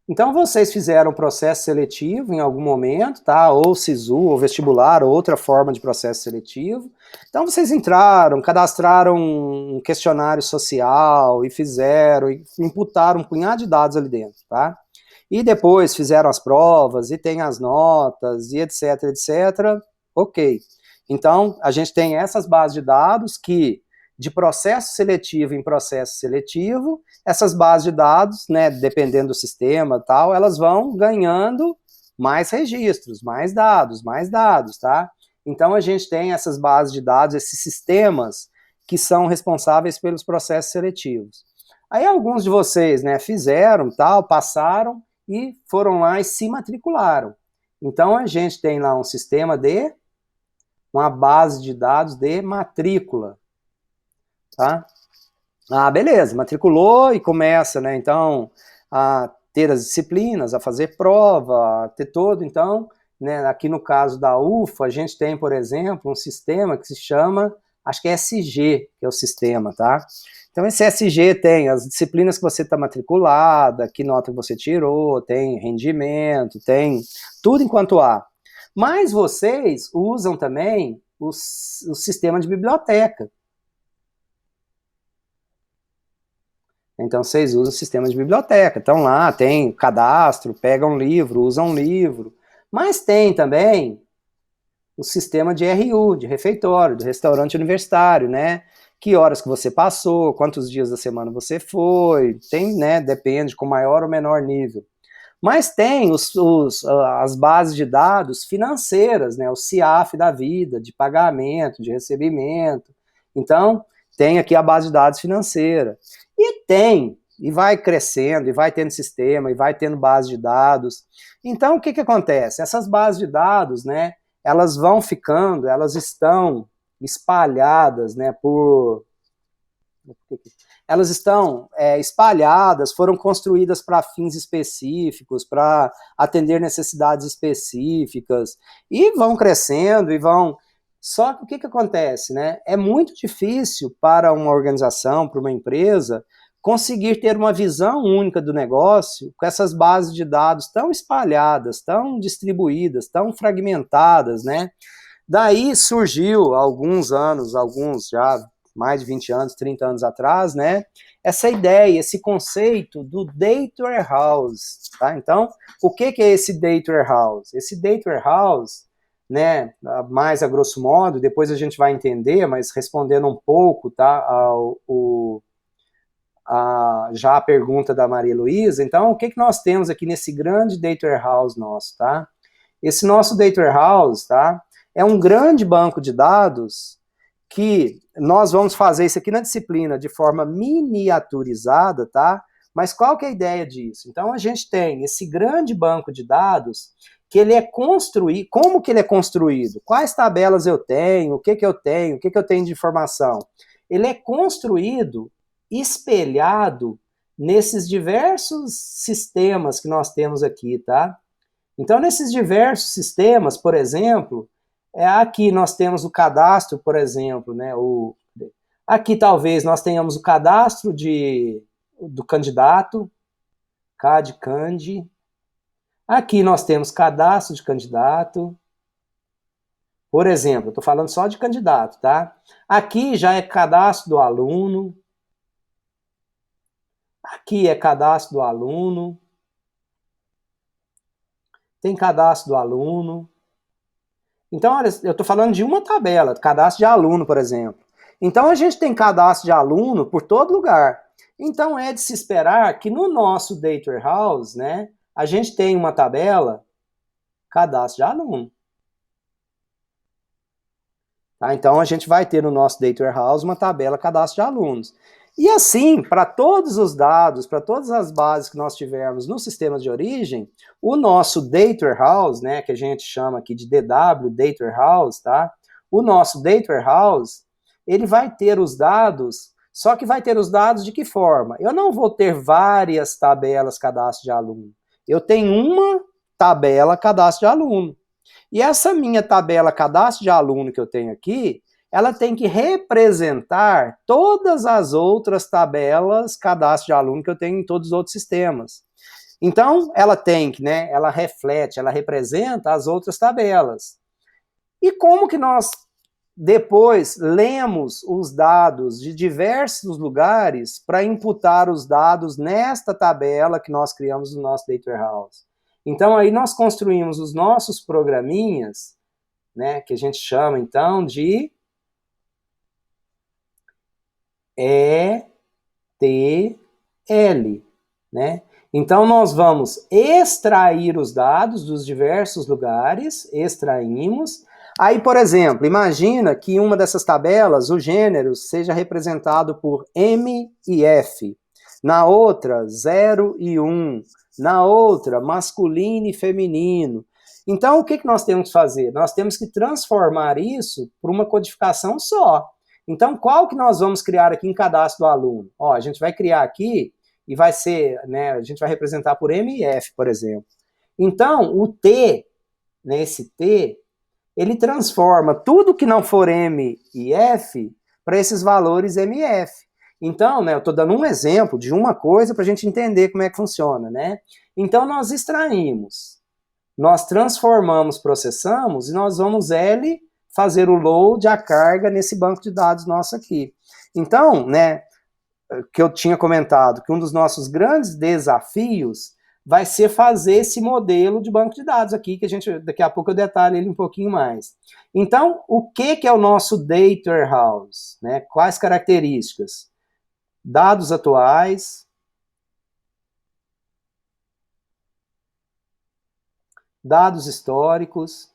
Então, vocês fizeram um processo seletivo em algum momento, tá? Ou SISU, ou vestibular, ou outra forma de processo seletivo. Então, vocês entraram, cadastraram um questionário social e imputaram um punhado de dados ali dentro, tá? E depois fizeram as provas, e tem as notas, e etc, etc. Ok. Então, a gente tem essas bases de dados que, de processo seletivo em processo seletivo, essas bases de dados, né, dependendo do sistema e tal, elas vão ganhando mais registros, mais dados, tá? Então, a gente tem essas bases de dados, esses sistemas que são responsáveis pelos processos seletivos. Aí, alguns de vocês, né, fizeram, tal, passaram e foram lá e se matricularam. Então, a gente tem lá um sistema uma base de dados de matrícula, tá? Ah, beleza, matriculou e começa, né, então, a ter as disciplinas, a fazer prova, a ter todo, então, né, aqui no caso da UFA, a gente tem, por exemplo, um sistema que se chama, acho que é SG, que é o sistema, tá? Então, esse SG tem as disciplinas que você está matriculada, que nota que você tirou, tem rendimento, tem tudo enquanto há. Mas vocês usam também o sistema de biblioteca. Então, vocês usam o sistema de biblioteca. Então, lá tem cadastro, pegam um livro, usam um livro. Mas tem também o sistema de RU, de refeitório, do restaurante universitário, né? Que horas que você passou, quantos dias da semana você foi, tem, né? Depende, com maior ou menor nível. Mas tem as bases de dados financeiras, né? O CIAF da vida, de pagamento, de recebimento. Então, tem aqui a base de dados financeira. E vai crescendo, e vai tendo sistema, e vai tendo base de dados. Então, o que acontece? Essas bases de dados, né, elas estão espalhadas, né, elas estão espalhadas, foram construídas para fins específicos, para atender necessidades específicas, e vão crescendo, Só que o que acontece, né? É muito difícil para uma organização, para uma empresa, conseguir ter uma visão única do negócio com essas bases de dados tão espalhadas, tão distribuídas, tão fragmentadas, né? Daí surgiu, há alguns já mais de 20 anos, 30 anos atrás, né? Essa ideia, esse conceito do Data Warehouse, tá? Então, o que é esse Data Warehouse? Esse Data Warehouse, né, mais a grosso modo, depois a gente vai entender, mas respondendo um pouco, tá, já a pergunta da Maria Luísa, então, o que nós temos aqui nesse grande Data Warehouse nosso, tá? Esse nosso Data Warehouse, tá, é um grande banco de dados que nós vamos fazer isso aqui na disciplina de forma miniaturizada, tá? Mas qual que é a ideia disso? Então, a gente tem esse grande banco de dados que ele é construído. Como que ele é construído? Quais tabelas eu tenho? O que eu tenho? O que eu tenho de informação? Ele é construído, espelhado nesses diversos sistemas que nós temos aqui, tá? Então, nesses diversos sistemas, por exemplo, aqui nós temos o cadastro, por exemplo, né? Aqui talvez nós tenhamos o cadastro do candidato, K de Candi. Aqui nós temos cadastro de candidato. Por exemplo, eu estou falando só de candidato, tá? Aqui já é cadastro do aluno. Aqui é cadastro do aluno. Tem cadastro do aluno. Então, olha, eu estou falando de uma tabela, cadastro de aluno, por exemplo. Então, a gente tem cadastro de aluno por todo lugar. Então, é de se esperar que no nosso Data Warehouse, né, a gente tem uma tabela cadastro de aluno. Tá? Então, a gente vai ter no nosso Data Warehouse uma tabela cadastro de alunos. E assim, para todos os dados, para todas as bases que nós tivermos no sistema de origem, o nosso Data Warehouse, né, que a gente chama aqui de DW, Data Warehouse, tá? O nosso Data Warehouse, ele vai ter os dados, só que vai ter os dados de que forma? Eu não vou ter várias tabelas cadastro de aluno. Eu tenho uma tabela cadastro de aluno. E essa minha tabela cadastro de aluno que eu tenho aqui, ela tem que representar todas as outras tabelas cadastro de aluno que eu tenho em todos os outros sistemas. Então, ela tem que, né, ela reflete, ela representa as outras tabelas. E como que nós depois lemos os dados de diversos lugares para imputar os dados nesta tabela que nós criamos no nosso Data Warehouse? Então, aí nós construímos os nossos programinhas, né, que a gente chama, então, de ETL, né? Então, nós vamos extrair os dados dos diversos lugares, extraímos. Aí, por exemplo, imagina que uma dessas tabelas, o gênero, seja representado por M e F. Na outra, 0 e 1. Na outra, masculino e feminino. Então, o que nós temos que fazer? Nós temos que transformar isso por uma codificação só. Então, qual que nós vamos criar aqui em cadastro do aluno? Ó, a gente vai criar aqui e vai ser, né, a gente vai representar por M e F, por exemplo. Então, o T, né, esse T, ele transforma tudo que não for M e F para esses valores M e F. Então, né, eu estou dando um exemplo de uma coisa para a gente entender como é que funciona, né? Então, nós extraímos, nós transformamos, processamos, e nós vamos L fazer o load, a carga nesse banco de dados nosso aqui. Então, né, que eu tinha comentado, que um dos nossos grandes desafios vai ser fazer esse modelo de banco de dados aqui, que a gente, daqui a pouco eu detalho ele um pouquinho mais. Então, o que é o nosso Data Warehouse? Né? Quais características? Dados atuais, dados históricos,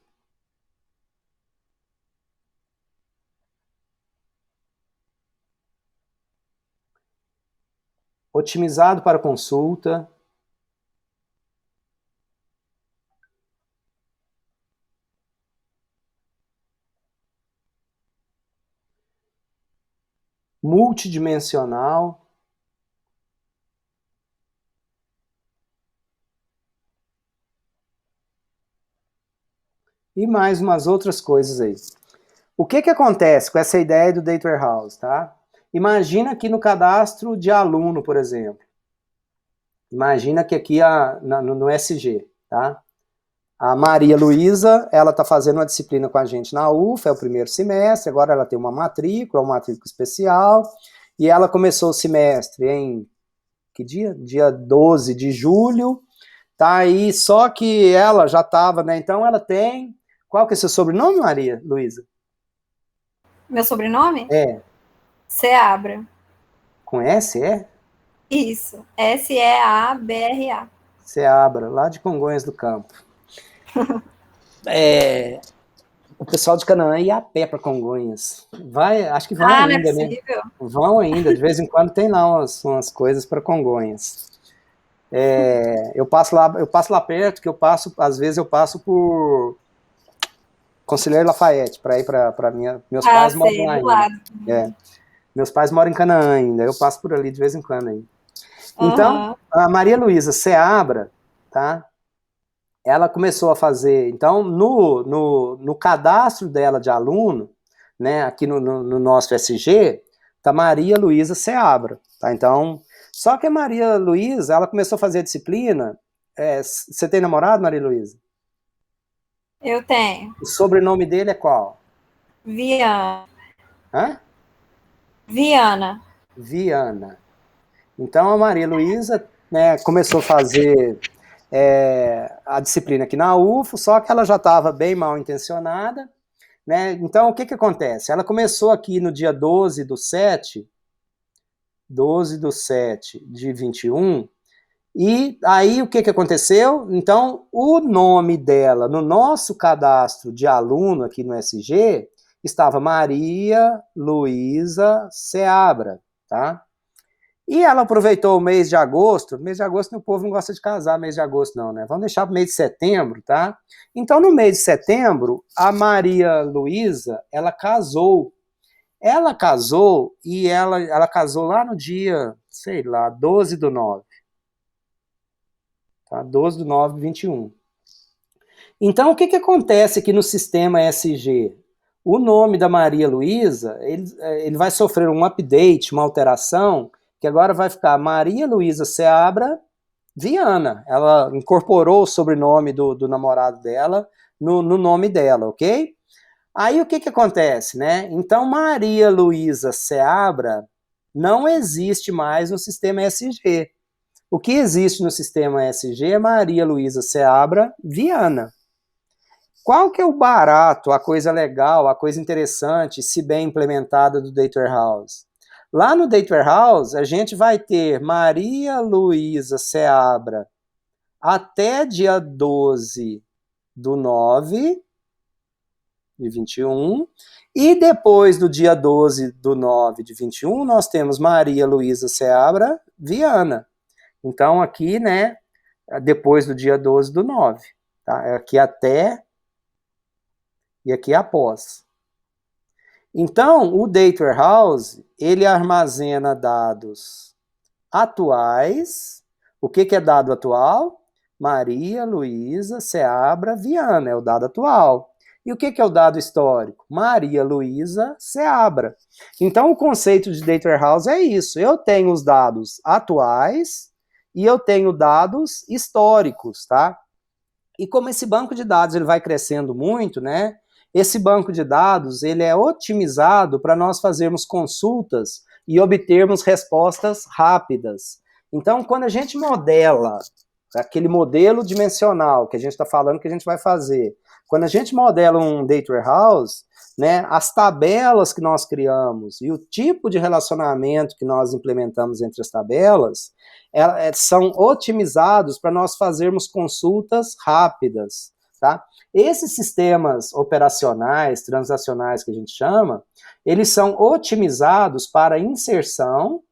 otimizado para consulta, multidimensional, e mais umas outras coisas aí. O que acontece com essa ideia do Data Warehouse, tá? Imagina aqui no cadastro de aluno, por exemplo. Imagina que aqui no SG, tá? A Maria Luísa, ela está fazendo uma disciplina com a gente na UFA, é o primeiro semestre, agora ela tem uma matrícula especial, e ela começou o semestre em, que dia? Dia 12 de julho, tá aí, só que ela já estava, né, então ela tem, qual que é seu sobrenome, Maria Luísa? Meu sobrenome? É. Seabra. Com S, é? Isso, Seabra. Seabra, lá de Congonhas do Campo. O pessoal de Canaã ia a pé para Congonhas. Acho que vão ainda, não é possível. Né? Vão ainda, de vez em quando tem lá umas coisas para Congonhas. Eu passo lá perto, que às vezes eu passo por Conselheiro Lafayette, para ir para meus pais moram lá ainda. Meus pais moram em Canaã ainda, eu passo por ali de vez em quando aí. Então, a Maria Luísa Seabra, tá? Ela começou a fazer, então, no cadastro dela de aluno, né, aqui no nosso SG, tá Maria Luísa Seabra, tá? Então, Só que a Maria Luísa, ela começou a fazer a disciplina. Você tem namorado, Maria Luísa? Eu tenho. O sobrenome dele é qual? Viana. Hã? Viana. Viana. Então a Maria Luísa, né, começou a fazer a disciplina aqui na UFO, só que ela já estava bem mal intencionada, né? Então o que acontece? Ela começou aqui no dia 12/7 de 21, e aí o que aconteceu? Então o nome dela no nosso cadastro de aluno aqui no SG estava Maria Luísa Seabra, tá? E ela aproveitou o mês de agosto o povo não gosta de casar mês de agosto não, né? Vamos deixar para o mês de setembro, tá? Então no mês de setembro, a Maria Luísa, ela casou. Ela casou e ela casou lá no dia, sei lá, 12/9. Tá? 12/9/21. Então o que acontece aqui no sistema SG? O nome da Maria Luísa, ele vai sofrer um update, uma alteração, que agora vai ficar Maria Luísa Seabra Viana. Ela incorporou o sobrenome do namorado dela no nome dela, ok? Aí o que acontece, né? Então Maria Luísa Seabra não existe mais no sistema SG. O que existe no sistema SG é Maria Luísa Seabra Viana. Qual que é o barato, a coisa legal, a coisa interessante, se bem implementada do Data Warehouse? Lá no Data Warehouse, a gente vai ter Maria Luísa Seabra até dia 12/9 de 21, e depois do dia 12/9 de 21, nós temos Maria Luísa Seabra Viana. Então, aqui, né, depois do dia 12/9, tá? Aqui até e aqui após. Então, o Data Warehouse, ele armazena dados atuais. O que é dado atual? Maria Luísa Seabra Viana, é o dado atual. E o que é o dado histórico? Maria Luísa Seabra. Então, o conceito de Data Warehouse é isso. Eu tenho os dados atuais e eu tenho dados históricos, tá? E como esse banco de dados ele vai crescendo muito, né? Esse banco de dados ele é otimizado para nós fazermos consultas e obtermos respostas rápidas. Então, quando a gente modela aquele modelo dimensional que a gente está falando que a gente vai fazer, quando a gente modela um Data Warehouse, né, as tabelas que nós criamos e o tipo de relacionamento que nós implementamos entre as tabelas são otimizados para nós fazermos consultas rápidas, tá? Esses sistemas operacionais, transacionais que a gente chama, eles são otimizados para inserção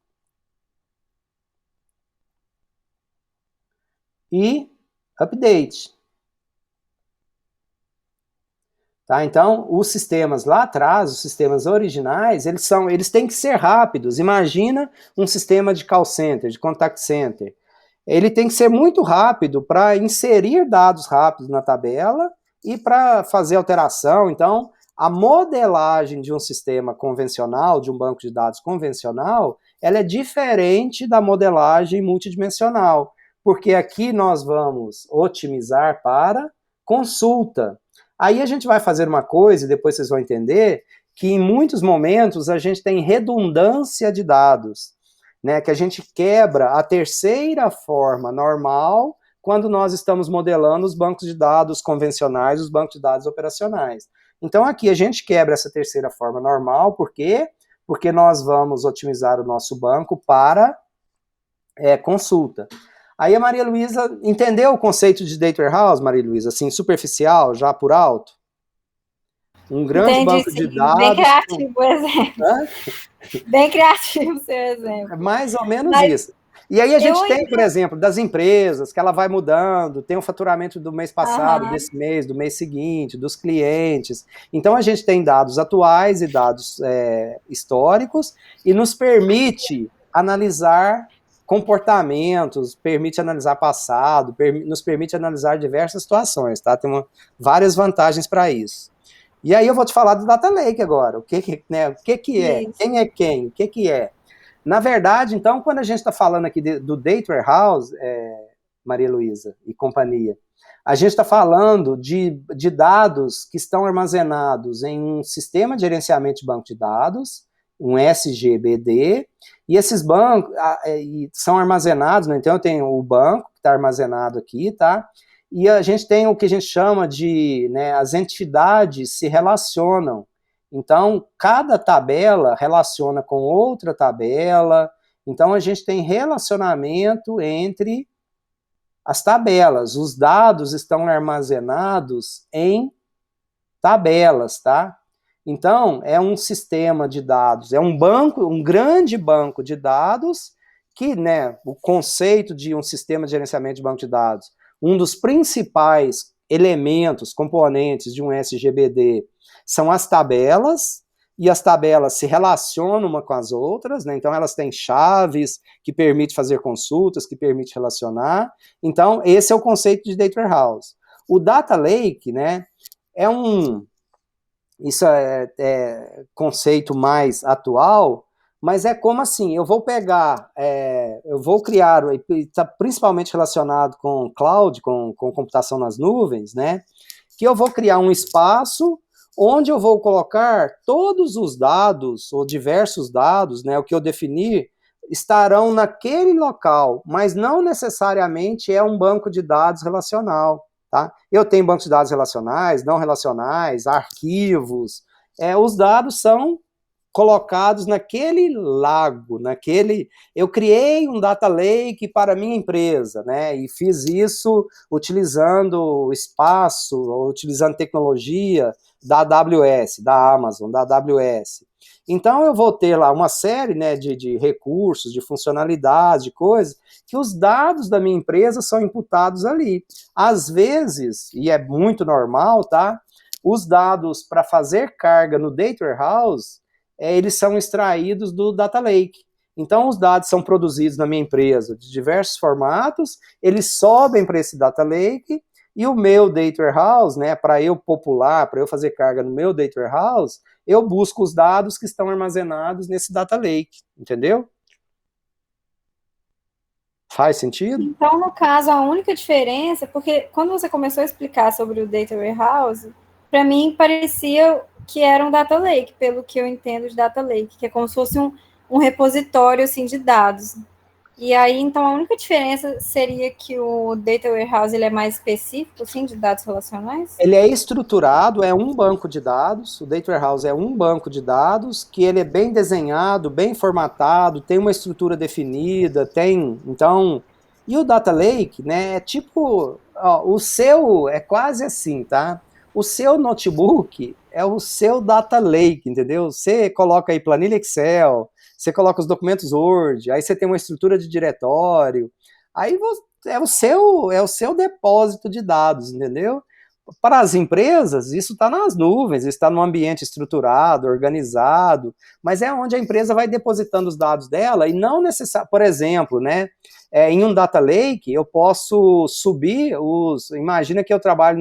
e update. Tá? Então, os sistemas lá atrás, os sistemas originais, eles têm que ser rápidos. Imagina um sistema de call center, de contact center. Ele tem que ser muito rápido para inserir dados rápidos na tabela e para fazer alteração. Então, a modelagem de um sistema convencional, de um banco de dados convencional, ela é diferente da modelagem multidimensional, porque aqui nós vamos otimizar para consulta. Aí a gente vai fazer uma coisa, e depois vocês vão entender, que em muitos momentos a gente tem redundância de dados, né, que a gente quebra a terceira forma normal quando nós estamos modelando os bancos de dados convencionais, os bancos de dados operacionais. Então aqui a gente quebra essa terceira forma normal, por quê? Porque nós vamos otimizar o nosso banco para consulta. Aí a Maria Luísa entendeu o conceito de Data Warehouse, Maria Luísa, assim, superficial, já por alto? Um grande Entendi, banco sim. de dados. Bem criativo o exemplo. Hã? Bem criativo o seu exemplo. É mais ou menos isso. E aí a gente tem, por exemplo, das empresas, que ela vai mudando, tem o faturamento do mês passado, desse mês, do mês seguinte, dos clientes. Então a gente tem dados atuais e dados históricos, e nos permite analisar comportamentos, permite analisar passado, nos permite analisar diversas situações, tá? Tem várias vantagens para isso. E aí eu vou te falar do Data Lake agora, o que é, Isso. quem é quem, o que é. Na verdade, então, quando a gente está falando aqui do Data Warehouse, Maria Luísa e companhia, a gente está falando de dados que estão armazenados em um sistema de gerenciamento de banco de dados, um SGBD, e esses bancos são armazenados, né? Então eu tenho o banco que está armazenado aqui, tá? E a gente tem o que a gente chama de, né, as entidades se relacionam. Então, cada tabela relaciona com outra tabela, então a gente tem relacionamento entre as tabelas, os dados estão armazenados em tabelas, tá? Então, é um sistema de dados, é um banco, um grande banco de dados, que, né, o conceito de um sistema de gerenciamento de banco de dados, um dos principais elementos, componentes de um SGBD, são as tabelas, e as tabelas se relacionam uma com as outras, né? Então elas têm chaves que permitem fazer consultas, que permitem relacionar. Então esse é o conceito de Data Warehouse. O Data Lake, né, isso é conceito mais atual, mas é como assim, eu vou pegar, eu vou criar, está principalmente relacionado com cloud, com computação nas nuvens, né, que eu vou criar um espaço onde eu vou colocar todos os dados, ou diversos dados, né, o que eu definir, estarão naquele local, mas não necessariamente é um banco de dados relacional, tá? Eu tenho bancos de dados relacionais, não relacionais, arquivos, os dados são colocados naquele lago, eu criei um data lake para a minha empresa, né, e fiz isso utilizando espaço, ou utilizando tecnologia da AWS, da Amazon, da AWS. Então eu vou ter lá uma série, né, de recursos, de funcionalidades, de coisas, que os dados da minha empresa são imputados ali. Às vezes, e é muito normal, tá, os dados para fazer carga no Data Warehouse, eles são extraídos do Data Lake. Então, os dados são produzidos na minha empresa de diversos formatos, eles sobem para esse Data Lake, e o meu Data Warehouse, né, para eu popular, para eu fazer carga no meu Data Warehouse, eu busco os dados que estão armazenados nesse Data Lake, entendeu? Faz sentido? Então, no caso, a única diferença, porque quando você começou a explicar sobre o Data Warehouse, para mim parecia que era um Data Lake, pelo que eu entendo de Data Lake, que é como se fosse um repositório assim, de dados. E aí, então, a única diferença seria que o Data Warehouse ele é mais específico, assim, de dados relacionais? Ele é estruturado, é um banco de dados, o Data Warehouse é um banco de dados, que ele é bem desenhado, bem formatado, tem uma estrutura definida, então... E o Data Lake, né, é tipo, o seu, é quase assim, tá? O seu notebook é o seu Data Lake, entendeu? Você coloca aí planilha Excel, você coloca os documentos Word, aí você tem uma estrutura de diretório, aí é o seu depósito de dados, entendeu? Para as empresas, isso está nas nuvens, está num ambiente estruturado, organizado, mas é onde a empresa vai depositando os dados dela e não necessariamente, por exemplo, né, em um Data Lake eu posso subir imagina que eu trabalho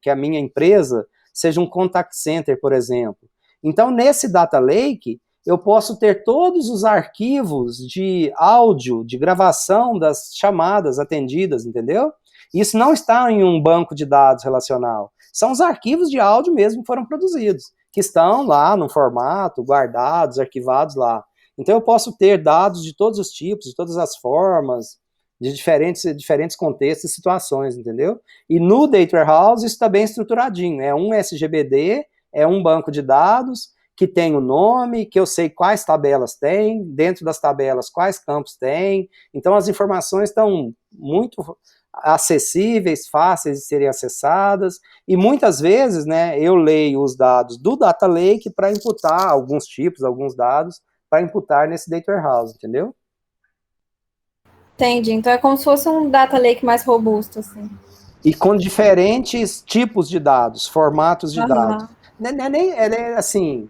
que a minha empresa seja um contact center, por exemplo. Então, nesse Data Lake, eu posso ter todos os arquivos de áudio, de gravação das chamadas atendidas, entendeu? Isso não está em um banco de dados relacional. São os arquivos de áudio mesmo que foram produzidos, que estão lá no formato, guardados, arquivados lá. Então eu posso ter dados de todos os tipos, de todas as formas, de diferentes contextos e situações, entendeu? E no Data Warehouse isso está bem estruturadinho. É um SGBD, é um banco de dados que tem o nome, que eu sei quais tabelas tem, dentro das tabelas quais campos tem. Então as informações estão muito acessíveis, fáceis de serem acessadas, e muitas vezes, né, eu leio os dados do Data Lake para imputar alguns tipos, alguns dados, para imputar nesse Data Warehouse, entendeu? Entendi, então é como se fosse um Data Lake mais robusto, assim. E com diferentes tipos de dados, formatos de dados. Assim,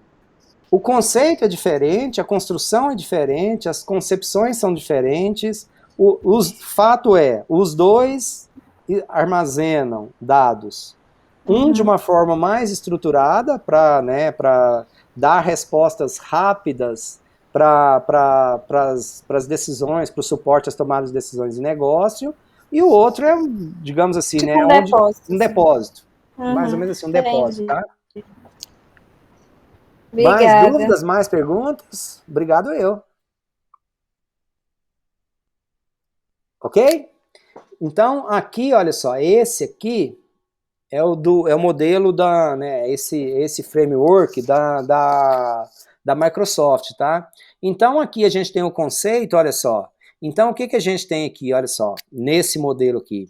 o conceito é diferente, a construção é diferente, as concepções são diferentes. O fato é, os dois armazenam dados, de uma forma mais estruturada para dar respostas rápidas para as decisões, para o suporte às tomadas de decisões de negócio, e o outro é, digamos assim, tipo né, um um depósito. Mais ou menos assim, um depósito, tá? Obrigada. Mais dúvidas, mais perguntas? Obrigado eu. Ok? Então, aqui, olha só, esse aqui é o modelo da, né, esse framework da Microsoft, tá? Então, aqui a gente tem o conceito, olha só. Então, o que a gente tem aqui, olha só, nesse modelo aqui?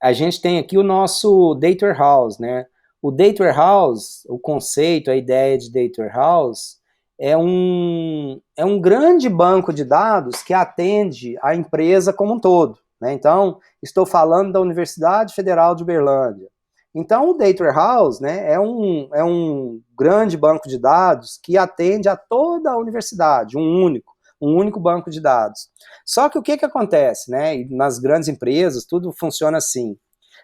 A gente tem aqui o nosso Data Warehouse, né? O Data Warehouse, o conceito, a ideia de Data Warehouse é um grande banco de dados que atende a empresa como um todo, né? Então, estou falando da Universidade Federal de Uberlândia. Então, o Data Warehouse, né, é um grande banco de dados que atende a toda a universidade, um único banco de dados. Só que o que acontece, né? E nas grandes empresas, tudo funciona assim.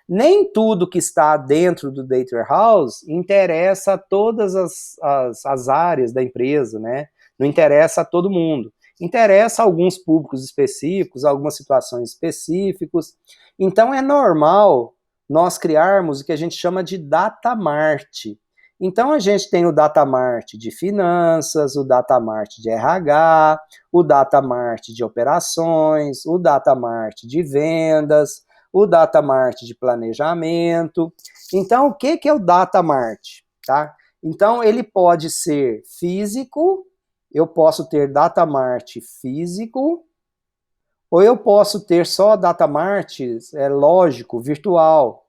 Nem tudo que está dentro do Data Warehouse interessa a todas as áreas da empresa, né? Não interessa a todo mundo. Interessa a alguns públicos específicos, algumas situações específicas. Então, é normal nós criarmos o que a gente chama de Data Mart. Então, a gente tem o Data Mart de finanças, o Data Mart de RH, o Data Mart de operações, o Data Mart de vendas, o Data Mart de planejamento. Então, o que é o Data Mart? Tá? Então, ele pode ser físico, eu posso ter Data Mart físico, ou eu posso ter só Data Mart, lógico, virtual.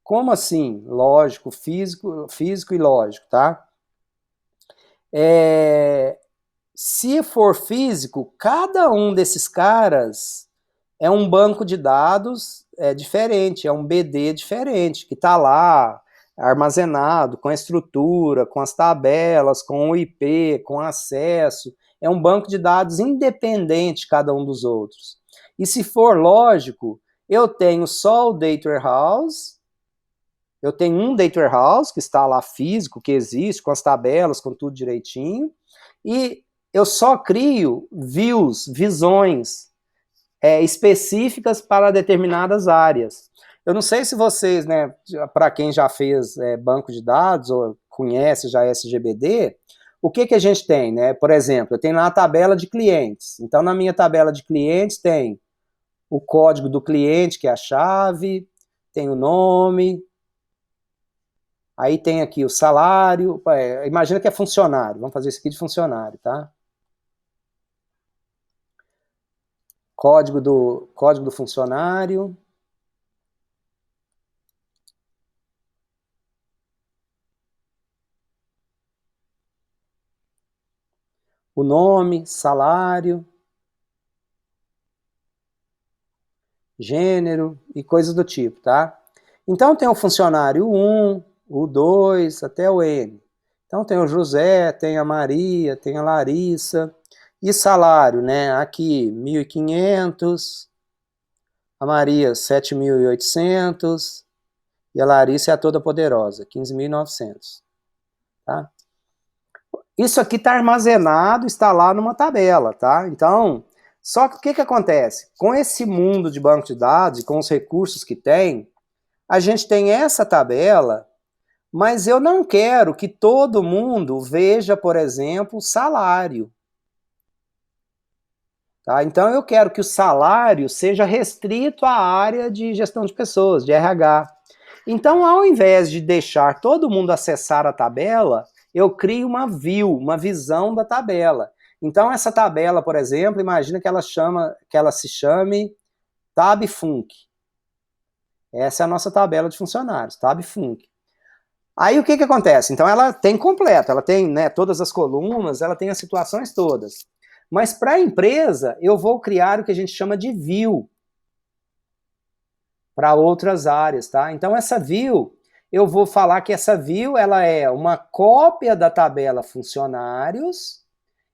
Como assim? Lógico, físico e lógico, tá? Se for físico, cada um desses caras é um banco de dados diferente, é um BD diferente, que está lá armazenado, com a estrutura, com as tabelas, com o IP, com acesso. É um banco de dados independente cada um dos outros. E se for lógico, eu tenho só o Data Warehouse, eu tenho um Data Warehouse que está lá físico, que existe, com as tabelas, com tudo direitinho, e eu só crio visões específicas para determinadas áreas. Eu não sei se vocês, né, para quem já fez banco de dados ou conhece já SGBD, o que a gente tem, né? Por exemplo, eu tenho lá a tabela de clientes. Então, na minha tabela de clientes tem o código do cliente, que é a chave, tem o nome, aí tem aqui o salário, imagina que é funcionário, vamos fazer isso aqui de funcionário, tá? Código do funcionário. O nome, salário, gênero e coisas do tipo, tá? Então tem o funcionário 1, o 2, até o N. Então tem o José, tem a Maria, tem a Larissa. E salário, né? Aqui 1.500, a Maria 7.800 e a Larissa é a toda poderosa, 15.900, tá? Isso aqui está armazenado, está lá numa tabela, tá? Então, só que o que acontece? Com esse mundo de banco de dados e com os recursos que tem, a gente tem essa tabela, mas eu não quero que todo mundo veja, por exemplo, o salário. Tá? Então, eu quero que o salário seja restrito à área de gestão de pessoas, de RH. Então, ao invés de deixar todo mundo acessar a tabela, eu crio uma view, uma visão da tabela. Então, essa tabela, por exemplo, imagina que ela se chame TabFunc. Essa é a nossa tabela de funcionários, TabFunc. Aí, o que acontece? Então, ela tem completo, ela tem, né, todas as colunas, ela tem as situações todas. Mas, para a empresa, eu vou criar o que a gente chama de view para outras áreas, tá? Então, essa view, eu vou falar que essa view, ela é uma cópia da tabela funcionários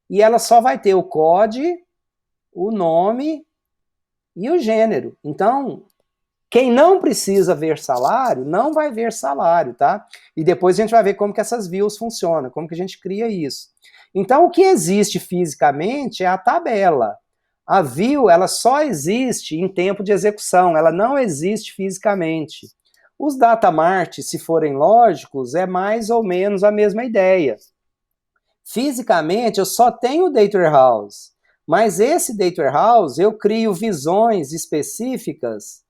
e ela só vai ter o COD, o nome e o gênero. Então, quem não precisa ver salário, não vai ver salário, tá? E depois a gente vai ver como que essas views funcionam, como que a gente cria isso. Então, o que existe fisicamente é a tabela. A view, ela só existe em tempo de execução, ela não existe fisicamente. Os data mart, se forem lógicos, é mais ou menos a mesma ideia. Fisicamente, eu só tenho o data warehouse, mas esse data warehouse eu crio visões específicas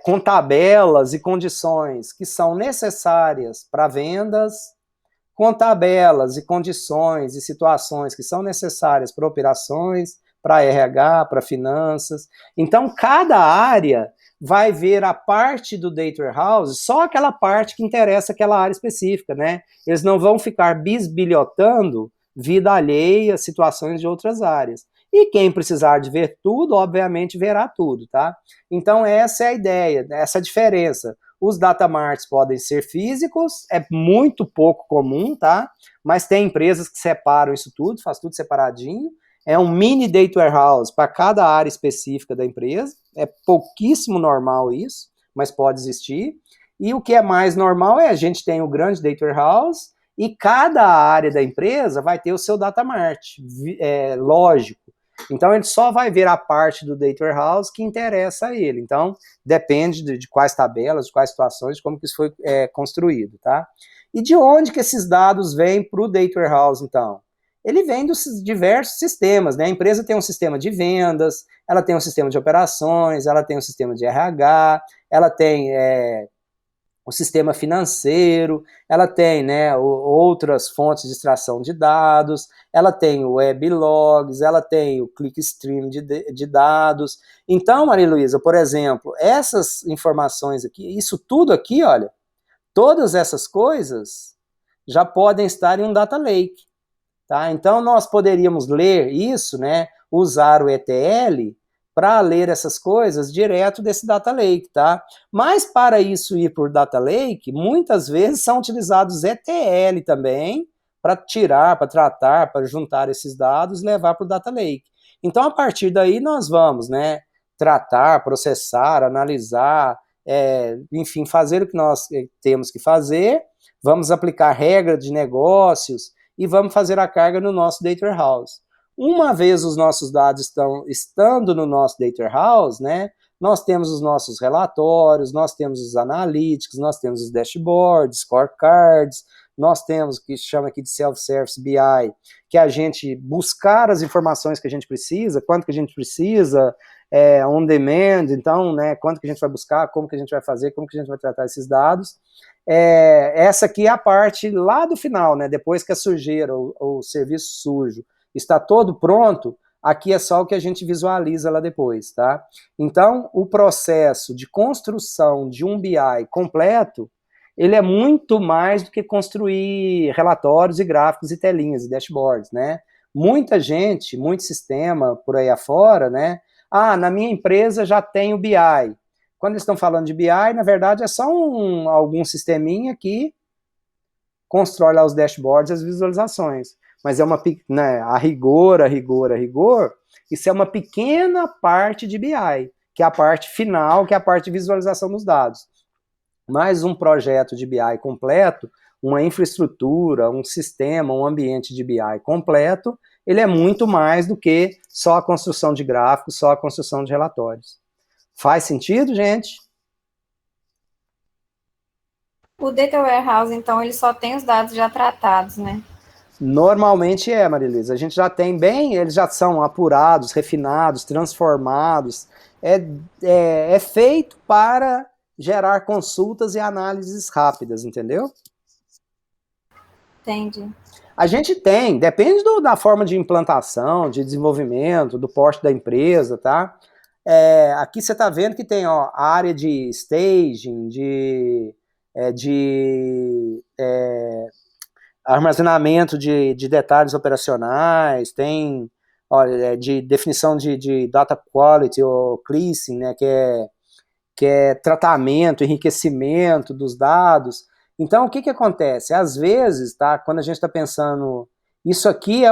com tabelas e condições que são necessárias para vendas, com tabelas e condições e situações que são necessárias para operações, para RH, para finanças. Então, cada área vai ver a parte do data warehouse, só aquela parte que interessa aquela área específica, né? Eles não vão ficar bisbilhotando vida alheia, situações de outras áreas. E quem precisar de ver tudo, obviamente verá tudo, tá? Então, essa é a ideia, essa diferença. Os data marts podem ser físicos, é muito pouco comum, tá? Mas tem empresas que separam isso tudo, faz tudo separadinho. É um mini data warehouse para cada área específica da empresa. É pouquíssimo normal isso, mas pode existir. E o que é mais normal é a gente tem o grande data warehouse e cada área da empresa vai ter o seu data mart, lógico. Então, ele só vai ver a parte do data warehouse que interessa a ele. Então, depende de quais tabelas, de quais situações, de como que isso foi construído, tá? E de onde que esses dados vêm para o data warehouse, então? Ele vem dos diversos sistemas, né? A empresa tem um sistema de vendas, ela tem um sistema de operações, ela tem um sistema de RH, ela tem o sistema financeiro, ela tem, né, outras fontes de extração de dados, ela tem o weblogs, ela tem o clickstream de dados. Então, Maria Luísa, por exemplo, essas informações aqui, isso tudo aqui, olha, todas essas coisas já podem estar em um data lake. Tá? Então, nós poderíamos ler isso, né, usar o ETL para ler essas coisas direto desse data lake, tá? Mas para isso ir por data lake, muitas vezes são utilizados ETL também para tirar, para tratar, para juntar esses dados e levar para o data lake. Então, a partir daí, nós vamos, né, tratar, processar, analisar, enfim, fazer o que nós temos que fazer, vamos aplicar regra de negócios e vamos fazer a carga no nosso data warehouse. Uma vez os nossos dados estando no nosso data warehouse, né, nós temos os nossos relatórios, nós temos os analytics, nós temos os dashboards, scorecards, nós temos o que chama aqui de self-service BI, que é a gente buscar as informações que a gente precisa, quanto que a gente precisa, on demand, então, né, quanto que a gente vai buscar, como que a gente vai fazer, como que a gente vai tratar esses dados. Essa aqui é a parte lá do final, né, depois que a sujeira, o serviço sujo, está todo pronto, aqui é só o que a gente visualiza lá depois, tá? Então, o processo de construção de um BI completo, ele é muito mais do que construir relatórios e gráficos e telinhas e dashboards, né? Muita gente, muito sistema por aí afora, né? Na minha empresa já tem o BI. Quando eles estão falando de BI, na verdade é só algum sisteminha que constrói lá os dashboards e as visualizações. Mas né, a rigor, isso é uma pequena parte de BI, que é a parte final, que é a parte de visualização dos dados. Mas um projeto de BI completo, uma infraestrutura, um sistema, um ambiente de BI completo, ele é muito mais do que só a construção de gráficos, só a construção de relatórios. Faz sentido, gente? O Data Warehouse, então, ele só tem os dados já tratados, né? Normalmente Marilisa. A gente já tem eles já são apurados, refinados, transformados. É feito para gerar consultas e análises rápidas, entendeu? Entendi. A gente depende da forma de implantação, de desenvolvimento, do porte da empresa, tá? Aqui você está vendo que tem a área de staging, de armazenamento de detalhes operacionais, tem de definição de data quality ou cleansing, né, que é tratamento, enriquecimento dos dados. Então, o que acontece? Às vezes, tá, quando a gente está pensando, isso aqui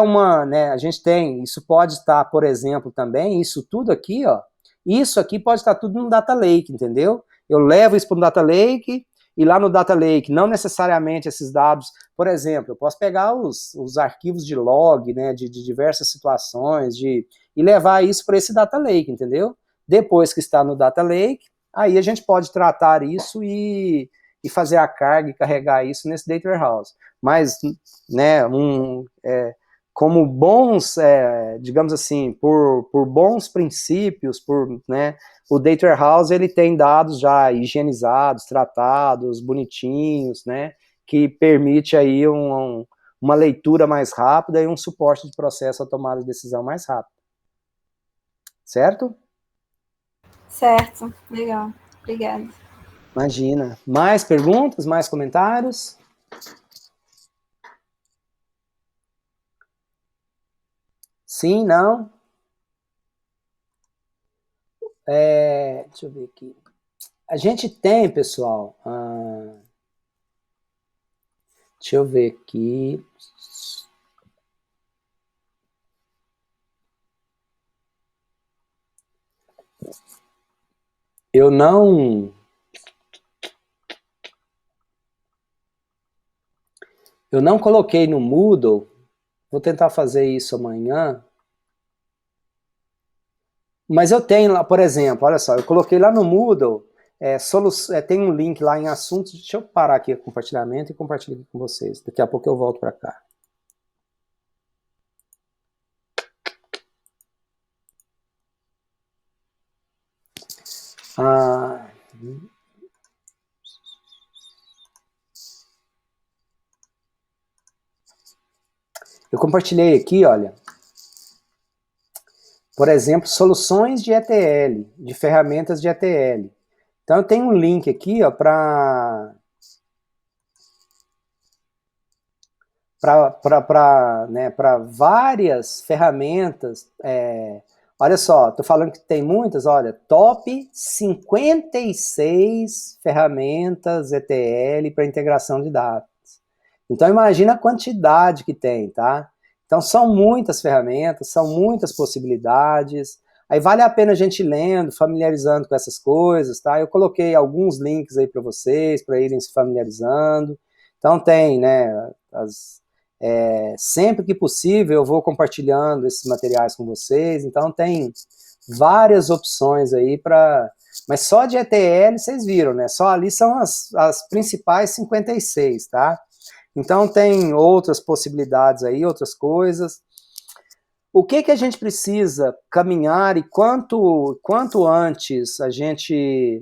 né, a gente tem, isso pode estar, por exemplo, também, isso tudo aqui, ó, isso aqui pode estar tudo no data lake, entendeu? Eu levo isso para um data lake, ir lá no Data Lake, não necessariamente esses dados, por exemplo, eu posso pegar os arquivos de log, né, de diversas situações, e levar isso para esse Data Lake, entendeu? Depois que está no Data Lake, aí a gente pode tratar isso e fazer a carga e carregar isso nesse Data Warehouse. Mas, né, como bons, digamos assim, por bons princípios, né, o Data Warehouse ele tem dados já higienizados, tratados, bonitinhos, né, que permite aí uma leitura mais rápida e um suporte de processo à tomada de decisão mais rápido. Certo? Certo, legal. Obrigada. Imagina. Mais perguntas, mais comentários? Sim, não? Deixa eu ver aqui. A gente tem, pessoal, deixa eu ver aqui. Eu não coloquei no Moodle, vou tentar fazer isso amanhã, mas eu tenho lá, por exemplo, olha só, eu coloquei lá no Moodle, tem um link lá em assuntos, deixa eu parar aqui o compartilhamento e compartilhar aqui com vocês, daqui a pouco eu volto para cá. Eu compartilhei aqui, olha, por exemplo, soluções de ETL, de ferramentas de ETL. Então, eu tenho um link aqui para várias ferramentas. Olha só, estou falando que tem muitas, olha, top 56 ferramentas ETL para integração de dados. Então, imagina a quantidade que tem, tá? Então, são muitas ferramentas, são muitas possibilidades. Aí vale a pena a gente lendo, familiarizando com essas coisas, tá? Eu coloquei alguns links aí para vocês, para irem se familiarizando. Então, tem, né, sempre que possível eu vou compartilhando esses materiais com vocês. Então, tem várias opções aí para... Mas só de ETL, vocês viram, né? Só ali são as principais 56, tá? Então, tem outras possibilidades aí, outras coisas. O que a gente precisa caminhar e quanto antes a gente